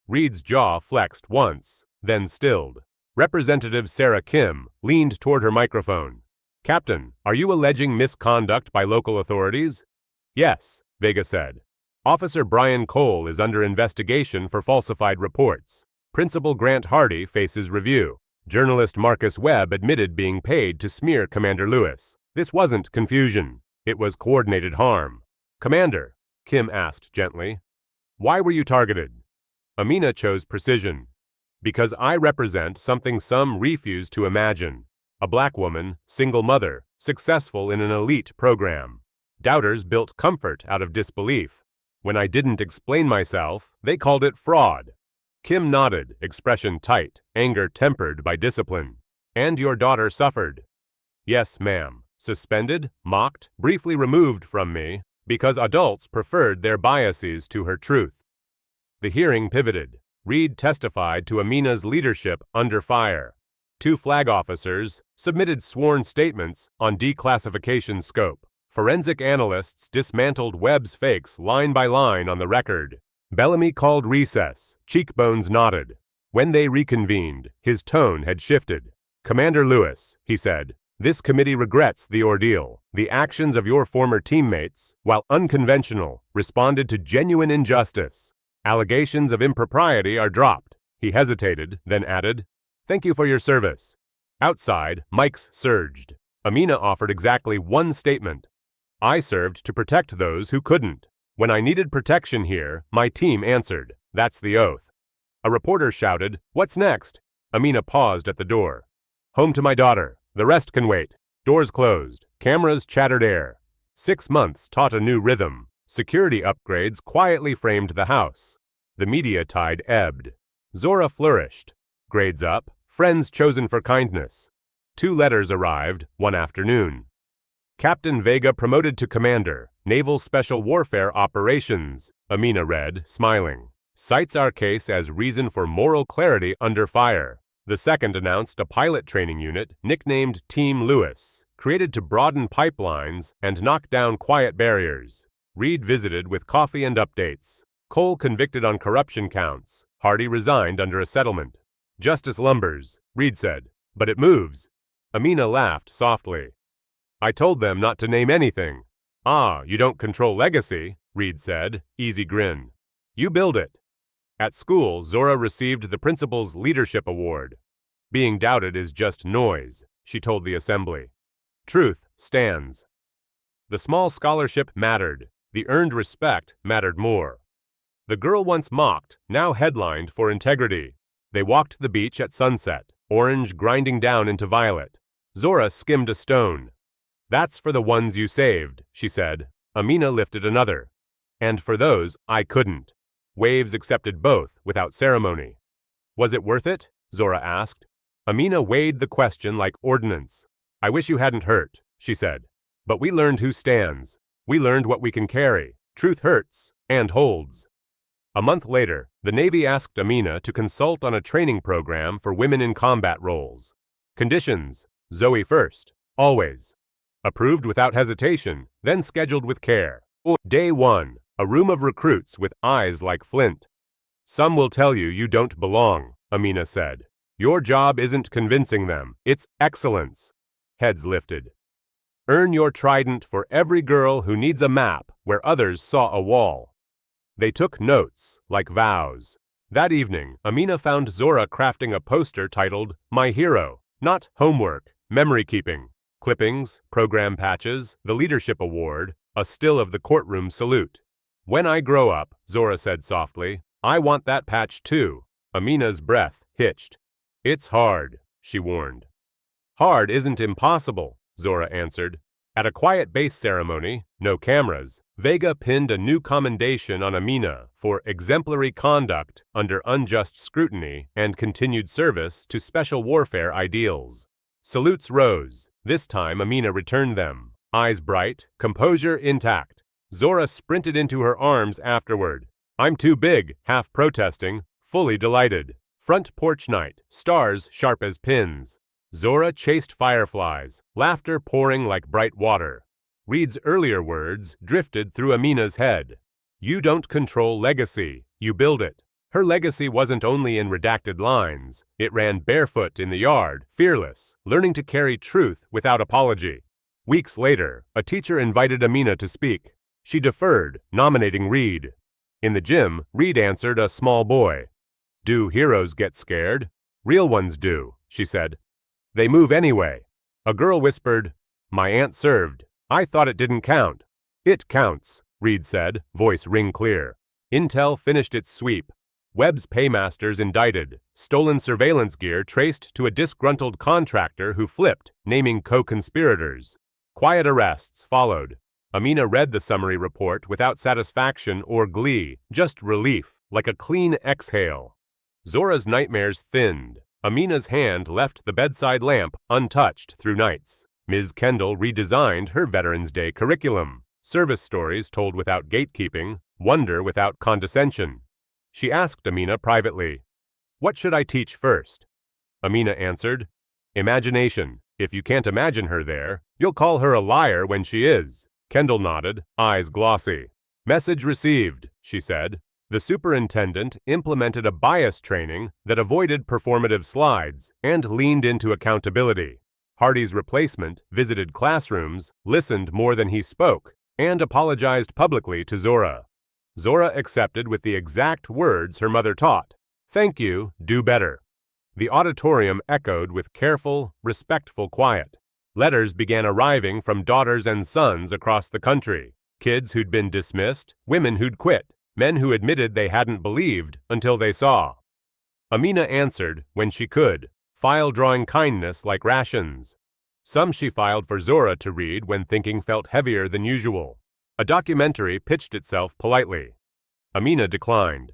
Reed's jaw flexed once, then stilled. Representative Sarah Kim leaned toward her microphone. Captain, are you alleging misconduct by local authorities? Yes, Vega said. Officer Brian Cole is under investigation for falsified reports. Principal Grant Hardy faces review. Journalist Marcus Webb admitted being paid to smear Commander Lewis. This wasn't confusion. It was coordinated harm. Commander, Kim asked gently, why were you targeted? Amina chose precision. Because I represent something some refuse to imagine. A black woman, single mother, successful in an elite program. Doubters built comfort out of disbelief. When I didn't explain myself, they called it fraud. Kim nodded, expression tight, anger tempered by discipline. And your daughter suffered. Yes, ma'am. Suspended, mocked, briefly removed from me, because adults preferred their biases to her truth. The hearing pivoted. Reed testified to Amina's leadership under fire. 2 flag officers submitted sworn statements on declassification scope. Forensic analysts dismantled Webb's fakes line by line on the record. Bellamy called recess. Cheekbones nodded. When they reconvened, his tone had shifted. Commander Lewis, he said, this committee regrets the ordeal. The actions of your former teammates, while unconventional, responded to genuine injustice. Allegations of impropriety are dropped. He hesitated, then added, thank you for your service. Outside, mics surged. Amina offered exactly one statement. I served to protect those who couldn't. When I needed protection here, my team answered. That's the oath. A reporter shouted, what's next? Amina paused at the door. Home to my daughter. The rest can wait. Doors closed. Cameras chattered air. 6 months taught a new rhythm. Security upgrades quietly framed the house. The media tide ebbed. Zora flourished. Grades up. Friends chosen for kindness. 2 letters arrived one afternoon. Captain Vega promoted to commander. Naval Special Warfare Operations, Amina read, smiling. Cites our case as reason for moral clarity under fire. The second announced a pilot training unit nicknamed Team Lewis, created to broaden pipelines and knock down quiet barriers. Reed visited with coffee and updates. Cole convicted on corruption counts. Hardy resigned under a settlement. Justice lumbers, Reed said, but it moves. Amina laughed softly. I told them not to name anything. Ah, you don't control legacy, Reed said, easy grin. You build it. At school, Zora received the principal's leadership award. Being doubted is just noise, she told the assembly. Truth stands. The small scholarship mattered. The earned respect mattered more. The girl once mocked, now headlined for integrity. They walked the beach at sunset, orange grinding down into violet. Zora skimmed a stone. That's for the ones you saved, she said. Amina lifted another. And for those, I couldn't. Waves accepted both, without ceremony. Was it worth it? Zora asked. Amina weighed the question like ordnance. I wish you hadn't hurt, she said. But we learned who stands. We learned what we can carry. Truth hurts, and holds. A month later, the Navy asked Amina to consult on a training program for women in combat roles. Conditions: Zoe first, always. Approved without hesitation, then scheduled with care. Day 1. A room of recruits with eyes like flint. Some will tell you you don't belong, Amina said. Your job isn't convincing them, it's excellence. Heads lifted. Earn your trident for every girl who needs a map where others saw a wall. They took notes, like vows. That evening, Amina found Zora crafting a poster titled, My Hero, not homework, memory keeping. Clippings, program patches, the leadership award, a still of the courtroom salute. When I grow up, Zora said softly, I want that patch too. Amina's breath hitched. It's hard, she warned. Hard isn't impossible, Zora answered. At a quiet base ceremony, no cameras, Vega pinned a new commendation on Amina for exemplary conduct under unjust scrutiny and continued service to special warfare ideals. Salutes rose. This time Amina returned them, eyes bright, composure intact. Zora sprinted into her arms afterward. I'm too big, half protesting, fully delighted. Front porch night, stars sharp as pins. Zora chased fireflies, laughter pouring like bright water. Reed's earlier words drifted through Amina's head. You don't control legacy, you build it. Her legacy wasn't only in redacted lines, it ran barefoot in the yard, fearless, learning to carry truth without apology. Weeks later, a teacher invited Amina to speak. She deferred, nominating Reed. In the gym, Reed answered a small boy. Do heroes get scared? Real ones do, she said. They move anyway. A girl whispered, My aunt served. I thought it didn't count. It counts, Reed said, voice ring clear. Intel finished its sweep. Webb's paymasters indicted. Stolen surveillance gear traced to a disgruntled contractor who flipped, naming co-conspirators. Quiet arrests followed. Amina read the summary report without satisfaction or glee, just relief, like a clean exhale. Zora's nightmares thinned. Amina's hand left the bedside lamp untouched through nights. Ms. Kendall redesigned her Veterans Day curriculum. Service stories told without gatekeeping, wonder without condescension. She asked Amina privately, What should I teach first? Amina answered, Imagination. If you can't imagine her there, you'll call her a liar when she is. Kendall nodded, eyes glossy. Message received, she said. The superintendent implemented a bias training that avoided performative slides and leaned into accountability. Hardy's replacement visited classrooms, listened more than he spoke, and apologized publicly to Zora. Zora accepted with the exact words her mother taught. Thank you, do better. The auditorium echoed with careful, respectful quiet. Letters began arriving from daughters and sons across the country. Kids who'd been dismissed, women who'd quit, men who admitted they hadn't believed until they saw. Amina answered when she could, file drawing kindness like rations. Some she filed for Zora to read when thinking felt heavier than usual. A documentary pitched itself politely. Amina declined.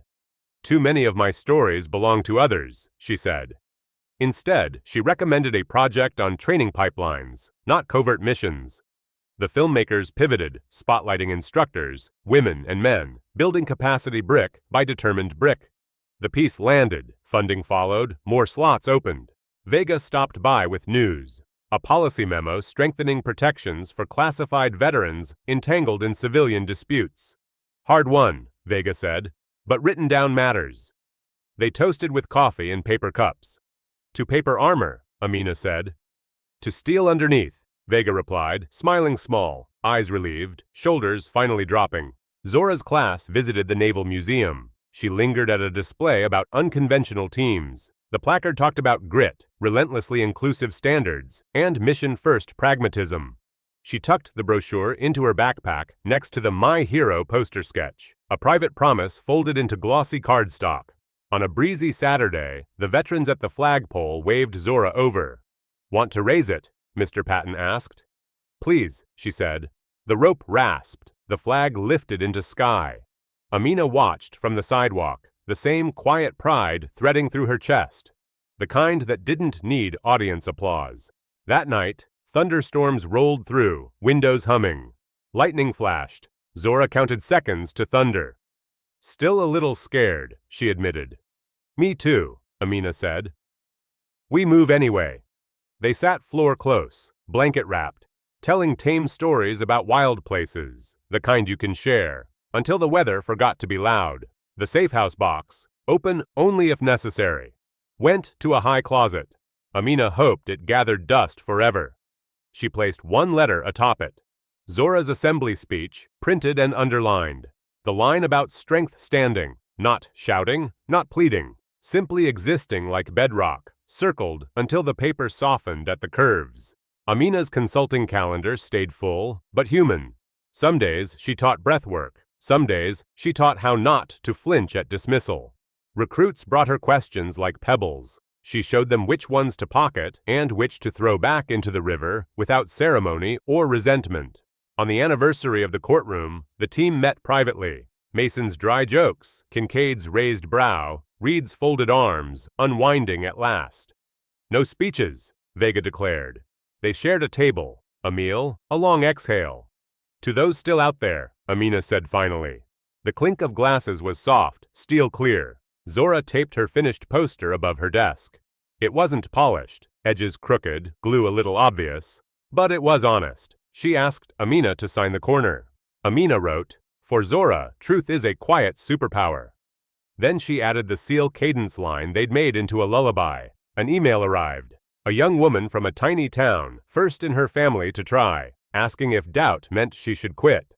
Too many of my stories belong to others, she said. Instead, she recommended a project on training pipelines, not covert missions. The filmmakers pivoted, spotlighting instructors, women and men, building capacity brick by determined brick. The piece landed, funding followed, more slots opened. Vega stopped by with news. A policy memo strengthening protections for classified veterans entangled in civilian disputes. Hard won, Vega said, but written down matters. They toasted with coffee in paper cups. To paper armor, Amina said. To steel underneath, Vega replied, smiling small, eyes relieved, shoulders finally dropping. Zora's class visited the Naval Museum. She lingered at a display about unconventional teams. The placard talked about grit, relentlessly inclusive standards, and mission-first pragmatism. She tucked the brochure into her backpack next to the My Hero poster sketch, a private promise folded into glossy cardstock. On a breezy Saturday, the veterans at the flagpole waved Zora over. Want to raise it? Mr. Patton asked. Please, she said. The rope rasped. The flag lifted into sky. Amina watched from the sidewalk, the same quiet pride threading through her chest, the kind that didn't need audience applause. That night, thunderstorms rolled through, windows humming. Lightning flashed. Zora counted seconds to thunder. Still a little scared, she admitted. Me too, Amina said. We move anyway. They sat floor close, blanket wrapped, telling tame stories about wild places, the kind you can share, until the weather forgot to be loud. The safe house box, open only if necessary, went to a high closet. Amina hoped it gathered dust forever. She placed one letter atop it. Zora's assembly speech, printed and underlined. The line about strength standing, not shouting, not pleading, simply existing like bedrock, circled until the paper softened at the curves. Amina's consulting calendar stayed full, but human. Some days she taught breathwork. Some days, she taught how not to flinch at dismissal. Recruits brought her questions like pebbles. She showed them which ones to pocket and which to throw back into the river without ceremony or resentment. On the anniversary of the courtroom, the team met privately. Mason's dry jokes, Kincaid's raised brow, Reed's folded arms, unwinding at last. No speeches, Vega declared. They shared a table, a meal, a long exhale. To those still out there, Amina said finally. The clink of glasses was soft, steel clear. Zora taped her finished poster above her desk. It wasn't polished, edges crooked, glue a little obvious, but it was honest. She asked Amina to sign the corner. Amina wrote, "For Zora, truth is a quiet superpower." Then she added the seal cadence line they'd made into a lullaby. An email arrived. A young woman from a tiny town, first in her family to try, asking if doubt meant she should quit.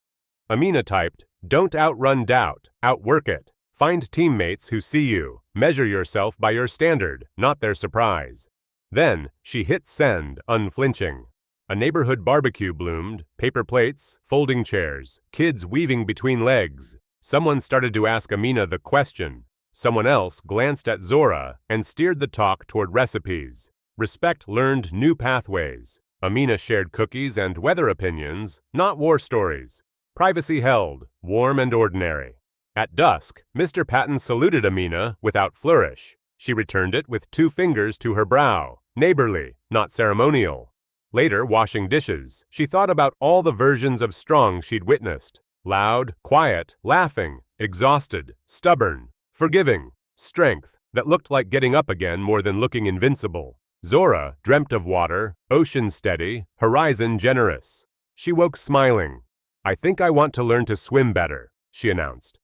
Amina typed, "Don't outrun doubt, outwork it. Find teammates who see you. Measure yourself by your standard, not their surprise." Then she hit send, unflinching. A neighborhood barbecue bloomed, paper plates, folding chairs, kids weaving between legs. Someone started to ask Amina the question. Someone else glanced at Zora and steered the talk toward recipes. Respect learned new pathways. Amina shared cookies and weather opinions, not war stories. Privacy held, warm and ordinary. At dusk, Mr. Patton saluted Amina without flourish. She returned it with 2 fingers to her brow, neighborly, not ceremonial. Later, washing dishes, she thought about all the versions of strong she'd witnessed. Loud, quiet, laughing, exhausted, stubborn, forgiving, strength that looked like getting up again more than looking invincible. Zora dreamt of water, ocean steady, horizon generous. She woke smiling. "I think I want to learn to swim better," she announced.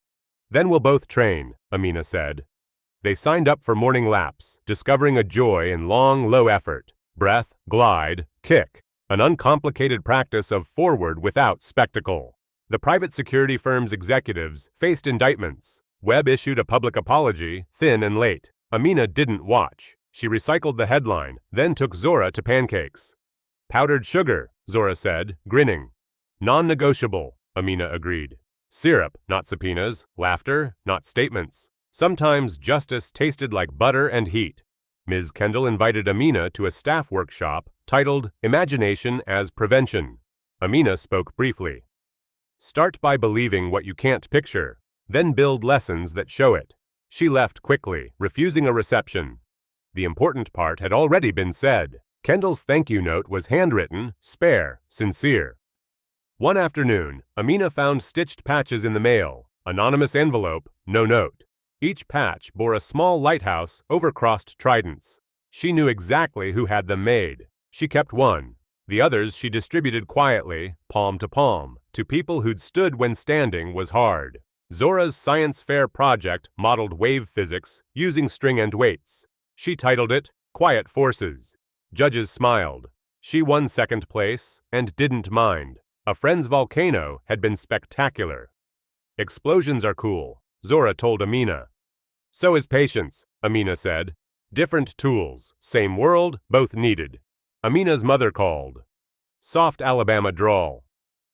"Then we'll both train," Amina said. They signed up for morning laps, discovering a joy in long, low effort. Breath, glide, kick. An uncomplicated practice of forward without spectacle. The private security firm's executives faced indictments. Webb issued a public apology, thin and late. Amina didn't watch. She recycled the headline, then took Zora to pancakes. "Powdered sugar," Zora said, grinning. "Non-negotiable," Amina agreed. Syrup, not subpoenas. Laughter, not statements. Sometimes justice tasted like butter and heat. Ms. Kendall invited Amina to a staff workshop titled Imagination as Prevention. Amina spoke briefly. "Start by believing what you can't picture, then build lessons that show it." She left quickly, refusing a reception. The important part had already been said. Kendall's thank you note was handwritten, spare, sincere. One afternoon, Amina found stitched patches in the mail. Anonymous envelope, no note. Each patch bore a small lighthouse over crossed tridents. She knew exactly who had them made. She kept one. The others she distributed quietly, palm to people who'd stood when standing was hard. Zora's science fair project modeled wave physics using string and weights. She titled it Quiet Forces. Judges smiled. She won second place and didn't mind. A friend's volcano had been spectacular. "Explosions are cool," Zora told Amina. "So is patience," Amina said. "Different tools, same world, both needed." Amina's mother called. Soft Alabama drawl.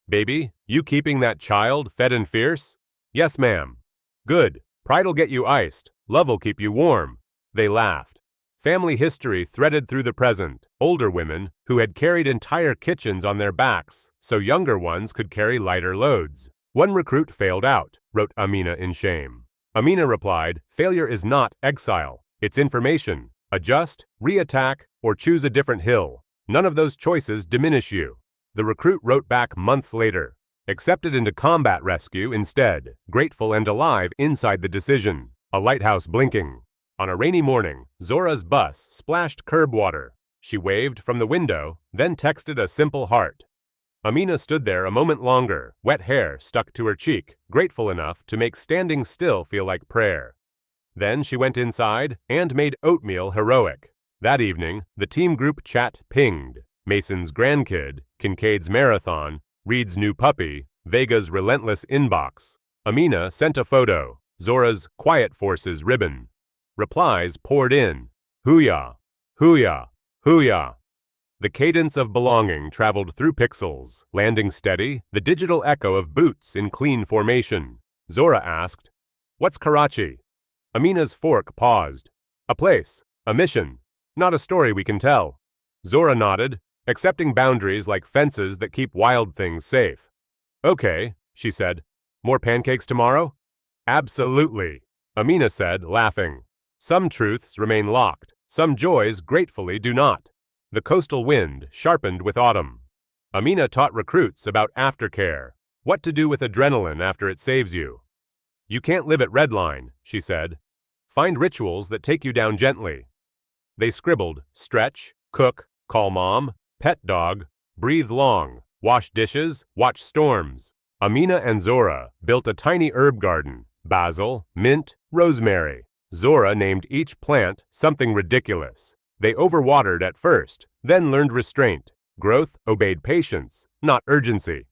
"Baby, you keeping that child fed and fierce?" "Yes, ma'am." "Good. Pride'll get you iced. Love'll keep you warm." They laughed. Family history threaded through the present. Older women who had carried entire kitchens on their backs so younger ones could carry lighter loads. "One recruit failed out," wrote Amina in shame. Amina replied, "Failure is not exile. It's information. Adjust, re-attack, or choose a different hill. None of those choices diminish you." The recruit wrote back months later. Accepted into combat rescue instead, grateful and alive inside the decision. A lighthouse blinking. On a rainy morning, Zora's bus splashed curb water. She waved from the window, then texted a simple heart. Amina stood there a moment longer, wet hair stuck to her cheek, grateful enough to make standing still feel like prayer. Then she went inside and made oatmeal heroic. That evening, the team group chat pinged. Mason's grandkid, Kincaid's marathon, Reed's new puppy, Vega's relentless inbox. Amina sent a photo, Zora's Quiet Forces ribbon. Replies poured in. Hooyah! Hooyah! Hooyah! The cadence of belonging traveled through pixels, landing steady, the digital echo of boots in clean formation. Zora asked, "What's Karachi?" Amina's fork paused. "A place, a mission, not a story we can tell." Zora nodded, accepting boundaries like fences that keep wild things safe. "Okay," she said. "More pancakes tomorrow?" "Absolutely," Amina said, laughing. Some truths remain locked, some joys gratefully do not. The coastal wind sharpened with autumn. Amina taught recruits about aftercare, what to do with adrenaline after it saves you. "You can't live at redline," she said. "Find rituals that take you down gently." They scribbled, stretch, cook, call mom, pet dog, breathe long, wash dishes, watch storms. Amina and Zora built a tiny herb garden, basil, mint, rosemary. Zora named each plant something ridiculous. They overwatered at first, then learned restraint. Growth obeyed patience, not urgency.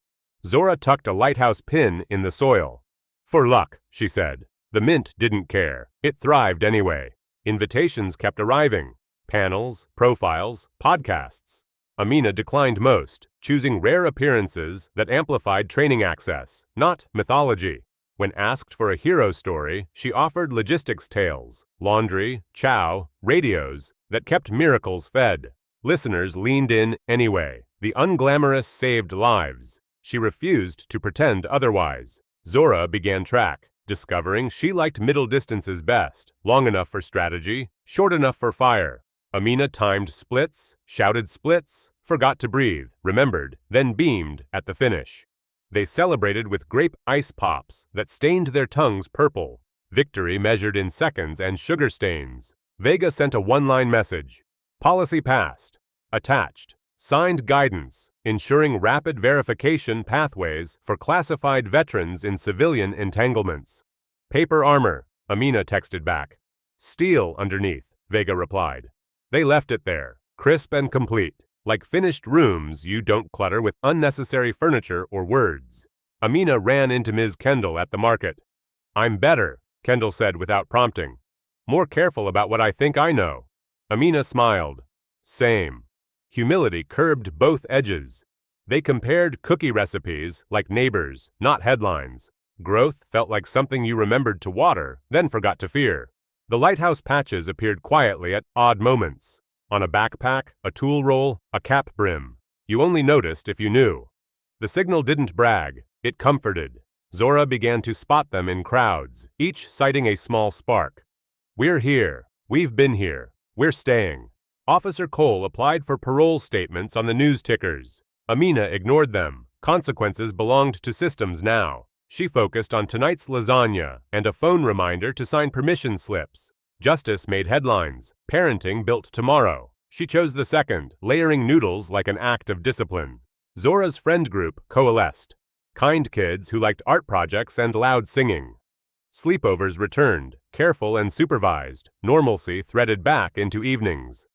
Zora tucked a lighthouse pin in the soil. For luck, she said. The mint didn't care. It thrived anyway. Invitations kept arriving. Panels, profiles, podcasts. Amina declined most, choosing rare appearances that amplified training access, not mythology. When asked for a hero story, she offered logistics tales, laundry, chow, radios that kept miracles fed. Listeners leaned in anyway. The unglamorous saved lives. She refused to pretend otherwise. Zora began track, discovering she liked middle distances best, long enough for strategy, short enough for fire. Amina timed splits, shouted splits, forgot to breathe, remembered, then beamed at the finish. They celebrated with grape ice pops that stained their tongues purple. Victory measured in seconds and sugar stains. Vega sent a one-line message. Policy passed. Attached. Signed guidance, ensuring rapid verification pathways for classified veterans in civilian entanglements. Paper armor, Amina texted back. Steel underneath, Vega replied. They left it there, crisp and complete, like finished rooms you don't clutter with unnecessary furniture or words. Amina ran into Ms. Kendall at the market. I'm better, Kendall said without prompting. More careful about what I think I know. Amina smiled. Same. Humility curbed both edges. They compared cookie recipes like neighbors, not headlines. Growth felt like something you remembered to water, then forgot to fear. The lighthouse patches appeared quietly at odd moments. On a backpack, a tool roll, a cap brim. You only noticed if you knew. The signal didn't brag, it comforted. Zora began to spot them in crowds, each citing a small spark. We're here. We've been here. We're staying. Officer Cole applied for parole statements on the news tickers. Amina ignored them. Consequences belonged to systems now. She focused on tonight's lasagna and a phone reminder to sign permission slips. Justice made headlines. Parenting built tomorrow. She chose the second, layering noodles like an act of discipline. Zora's friend group coalesced. Kind kids who liked art projects and loud singing. Sleepovers returned, careful and supervised. Normalcy threaded back into evenings.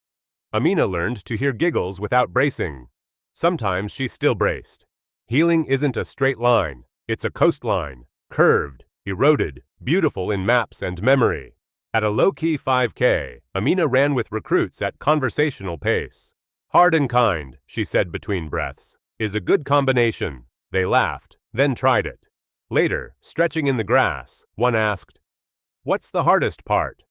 Amina learned to hear giggles without bracing. Sometimes she still braced. Healing isn't a straight line. It's a coastline, curved, eroded, beautiful in maps and memory. At a low-key 5K, Amina ran with recruits at conversational pace. Hard and kind, she said between breaths, is a good combination. They laughed, then tried it. Later, stretching in the grass, one asked, "What's the hardest part?"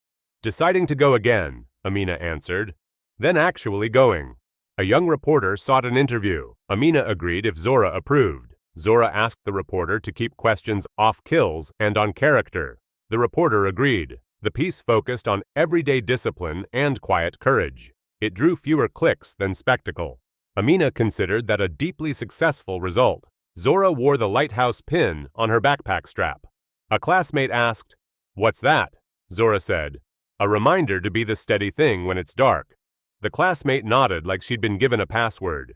"Deciding to go again," Amina answered. Then actually going. A young reporter sought an interview. Amina agreed if Zora approved. Zora asked the reporter to keep questions off kills and on character. The reporter agreed. The piece focused on everyday discipline and quiet courage. It drew fewer clicks than spectacle. Amina considered that a deeply successful result. Zora wore the lighthouse pin on her backpack strap. A classmate asked, "What's that?" Zora said, "A reminder to be the steady thing when it's dark." The classmate nodded like she'd been given a password.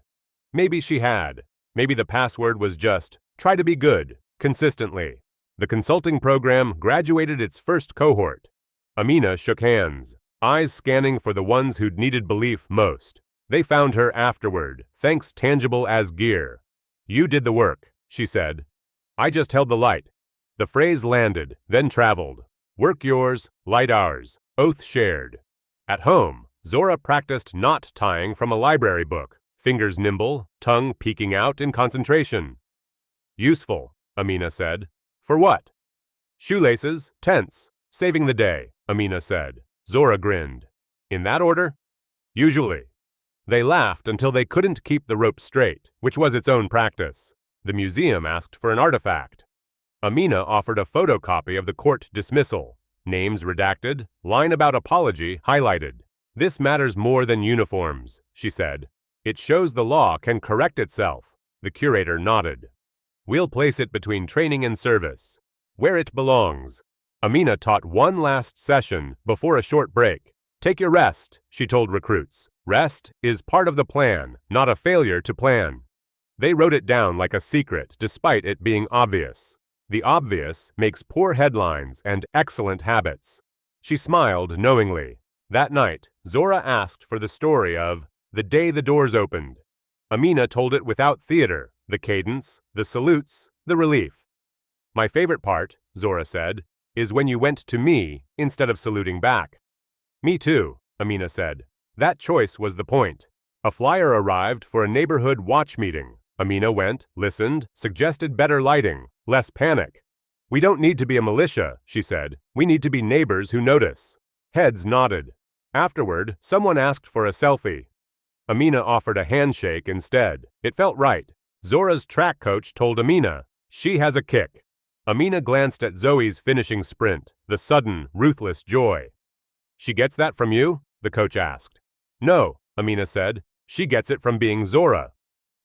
Maybe she had. Maybe the password was just, try to be good, consistently. The consulting program graduated its first cohort. Amina shook hands, eyes scanning for the ones who'd needed belief most. They found her afterward, thanks tangible as gear. "You did the work," she said. "I just held the light." The phrase landed, then traveled. Work yours, light ours, oath shared. At home, Zora practiced knot tying from a library book, fingers nimble, tongue peeking out in concentration. "Useful," Amina said. "For what?" "Shoelaces, tents, saving the day," Amina said. Zora grinned. "In that order?" "Usually." They laughed until they couldn't keep the rope straight, which was its own practice. The museum asked for an artifact. Amina offered a photocopy of the court dismissal. Names redacted, line about apology highlighted. "This matters more than uniforms," she said. "It shows the law can correct itself." The curator nodded. "We'll place it between training and service, where it belongs." Amina taught one last session before a short break. Take your rest, she told recruits. Rest is part of the plan, not a failure to plan. They wrote it down like a secret, despite it being obvious. The obvious makes poor headlines and excellent habits. She smiled knowingly. That night, Zora asked for the story of the day the doors opened. Amina told it without theater, the cadence, the salutes, the relief. My favorite part, Zora said, is when you went to me instead of saluting back. Me too, Amina said. That choice was the point. A flyer arrived for a neighborhood watch meeting. Amina went, listened, suggested better lighting, less panic. We don't need to be a militia, she said. We need to be neighbors who notice. Heads nodded. Afterward, someone asked for a selfie. Amina offered a handshake instead. It felt right. Zora's track coach told Amina, she has a kick. Amina glanced at Zoe's finishing sprint, the sudden, ruthless joy. She gets that from you? The coach asked. No, Amina said. She gets it from being Zora.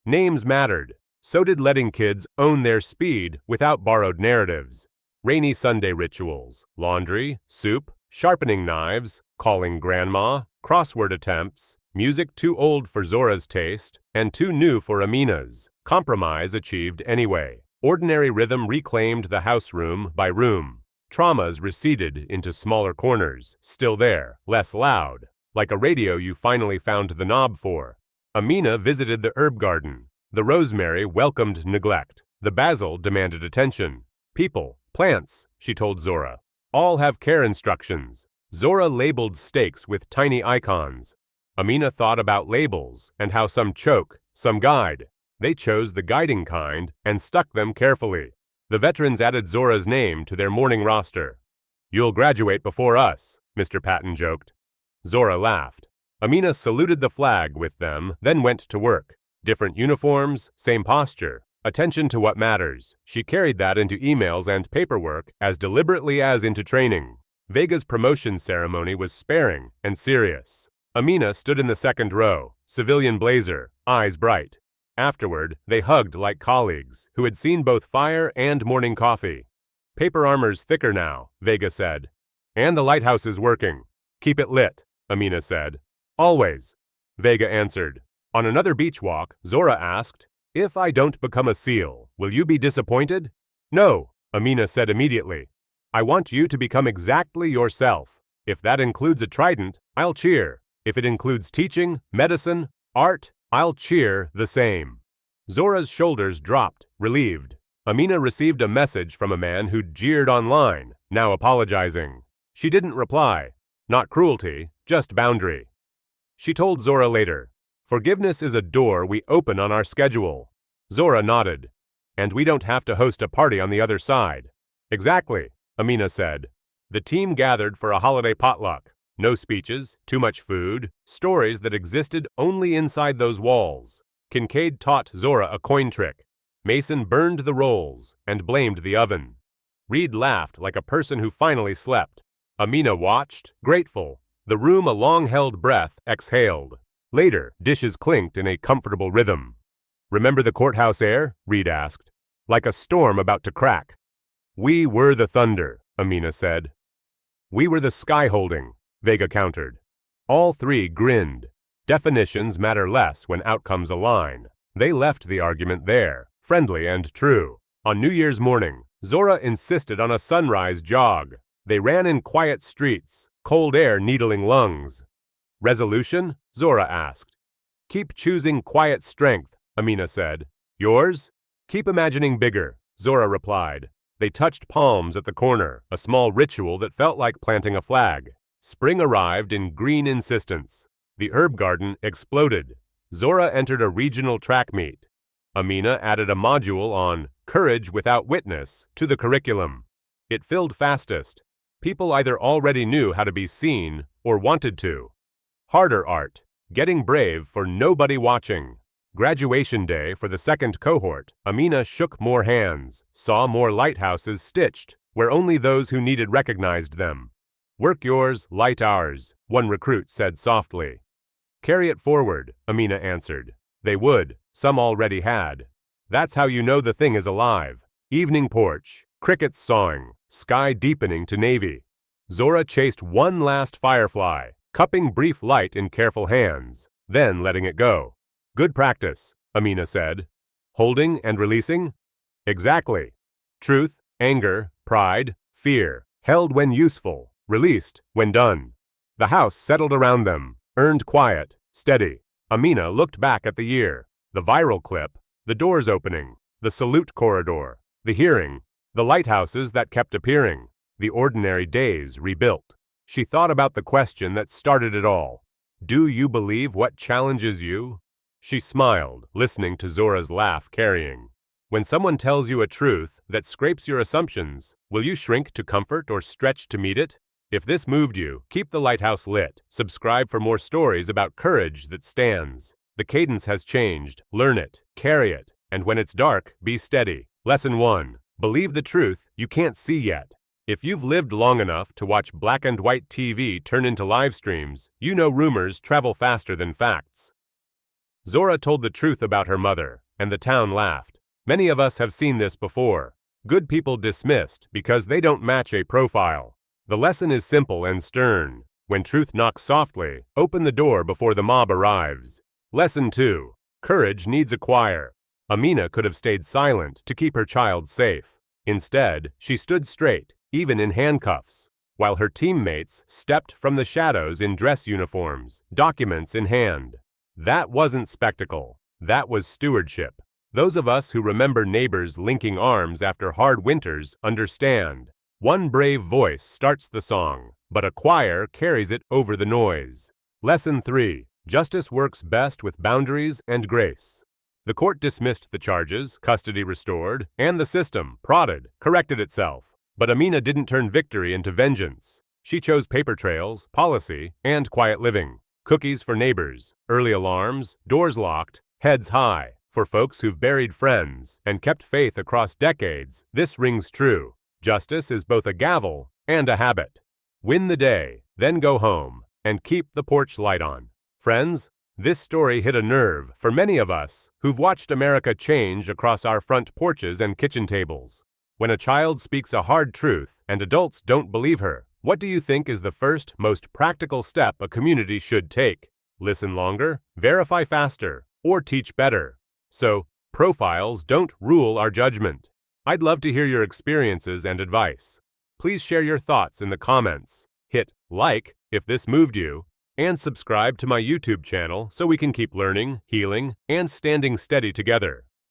Names mattered. So did letting kids own their speed without borrowed narratives. Rainy Sunday rituals, laundry, soup, sharpening knives, calling grandma, crossword attempts, music too old for Zora's taste and too new for Amina's. Compromise achieved anyway. Ordinary rhythm reclaimed the house room by room. Traumas receded into smaller corners, still there, less loud, like a radio you finally found the knob for. Amina visited the herb garden. The rosemary welcomed neglect. The basil demanded attention. People, plants, she told Zora, all have care instructions. Zora labeled steaks with tiny icons. Amina thought about labels and how some choke, some guide. They chose the guiding kind and stuck them carefully. The veterans added Zora's name to their morning roster. You'll graduate before us, Mr. Patton joked. Zora laughed. Amina saluted the flag with them, then went to work. Different uniforms, same posture. Attention to what matters. She carried that into emails and paperwork as deliberately as into training. Vega's promotion ceremony was sparing and serious. Amina stood in the second row, civilian blazer, eyes bright. Afterward, they hugged like colleagues who had seen both fire and morning coffee. Paper armor's thicker now, Vega said. And the lighthouse is working. Keep it lit, Amina said. Always, Vega answered. On another beach walk, Zora asked, if I don't become a SEAL, will you be disappointed? No, Amina said immediately. I want you to become exactly yourself. If that includes a trident, I'll cheer. If it includes teaching, medicine, art, I'll cheer the same. Zora's shoulders dropped, relieved. Amina received a message from a man who'd jeered online, now apologizing. She didn't reply. Not cruelty, just boundary. She told Zora later, forgiveness is a door we open on our schedule. Zora nodded. And we don't have to host a party on the other side. Exactly, Amina said. The team gathered for a holiday potluck. No speeches, too much food, stories that existed only inside those walls. Kincaid taught Zora a coin trick. Mason burned the rolls and blamed the oven. Reed laughed like a person who finally slept. Amina watched, grateful. The room a long-held breath exhaled. Later, dishes clinked in a comfortable rhythm. Remember the courthouse air? Reed asked. Like a storm about to crack. We were the thunder, Amina said. We were the sky-holding, Vega countered. All three grinned. Definitions matter less when outcomes align. They left the argument there, friendly and true. On New Year's morning, Zora insisted on a sunrise jog. They ran in quiet streets, cold air needling lungs. Resolution? Zora asked. Keep choosing quiet strength, Amina said. Yours? Keep imagining bigger, Zora replied. They touched palms at the corner, a small ritual that felt like planting a flag. Spring arrived in green insistence. The herb garden exploded. Zora entered a regional track meet. Amina added a module on courage without witness to the curriculum. It filled fastest. People either already knew how to be seen or wanted to. Harder art, getting brave for nobody watching. Graduation day for the second cohort, Amina shook more hands, saw more lighthouses stitched, where only those who needed recognized them. Work yours, light ours, one recruit said softly. Carry it forward, Amina answered. They would, some already had. That's how you know the thing is alive. Evening porch, crickets sawing, sky deepening to navy. Zora chased one last firefly, cupping brief light in careful hands, then letting it go. Good practice, Amina said. Holding and releasing? Exactly. Truth, anger, pride, fear, held when useful, released when done. The house settled around them, earned quiet, steady. Amina looked back at the year, the viral clip, the doors opening, the salute corridor, the hearing, the lighthouses that kept appearing, the ordinary days rebuilt. She thought about the question that started it all. Do you believe what challenges you? She smiled, listening to Zora's laugh carrying. When someone tells you a truth that scrapes your assumptions, will you shrink to comfort or stretch to meet it? If this moved you, keep the lighthouse lit. Subscribe for more stories about courage that stands. The cadence has changed. Learn it, carry it, and when it's dark, be steady. Lesson 1. Believe the truth you can't see yet. If you've lived long enough to watch black and white TV turn into live streams, you know rumors travel faster than facts. Zora told the truth about her mother, and the town laughed. Many of us have seen this before. Good people dismissed because they don't match a profile. The lesson is simple and stern. When truth knocks softly, open the door before the mob arrives. Lesson 2. Courage needs a choir. Amina could have stayed silent to keep her child safe. Instead, she stood straight, even in handcuffs, while her teammates stepped from the shadows in dress uniforms, documents in hand. That wasn't spectacle. That was stewardship. Those of us who remember neighbors linking arms after hard winters understand. One brave voice starts the song, but a choir carries it over the noise. Lesson 3. Justice works best with boundaries and grace. The court dismissed the charges, custody restored, and the system, prodded, corrected itself. But Amina didn't turn victory into vengeance. She chose paper trails, policy, and quiet living. Cookies for neighbors, early alarms, doors locked, heads high. For folks who've buried friends and kept faith across decades, this rings true. Justice is both a gavel and a habit. Win the day, then go home, and keep the porch light on. Friends, this story hit a nerve for many of us who've watched America change across our front porches and kitchen tables. When a child speaks a hard truth and adults don't believe her, what do you think is the first, most practical step a community should take? Listen longer, verify faster, or teach better. So, profiles don't rule our judgment. I'd love to hear your experiences and advice. Please share your thoughts in the comments. Hit like if this moved you, and subscribe to my YouTube channel so we can keep learning, healing, and standing steady together.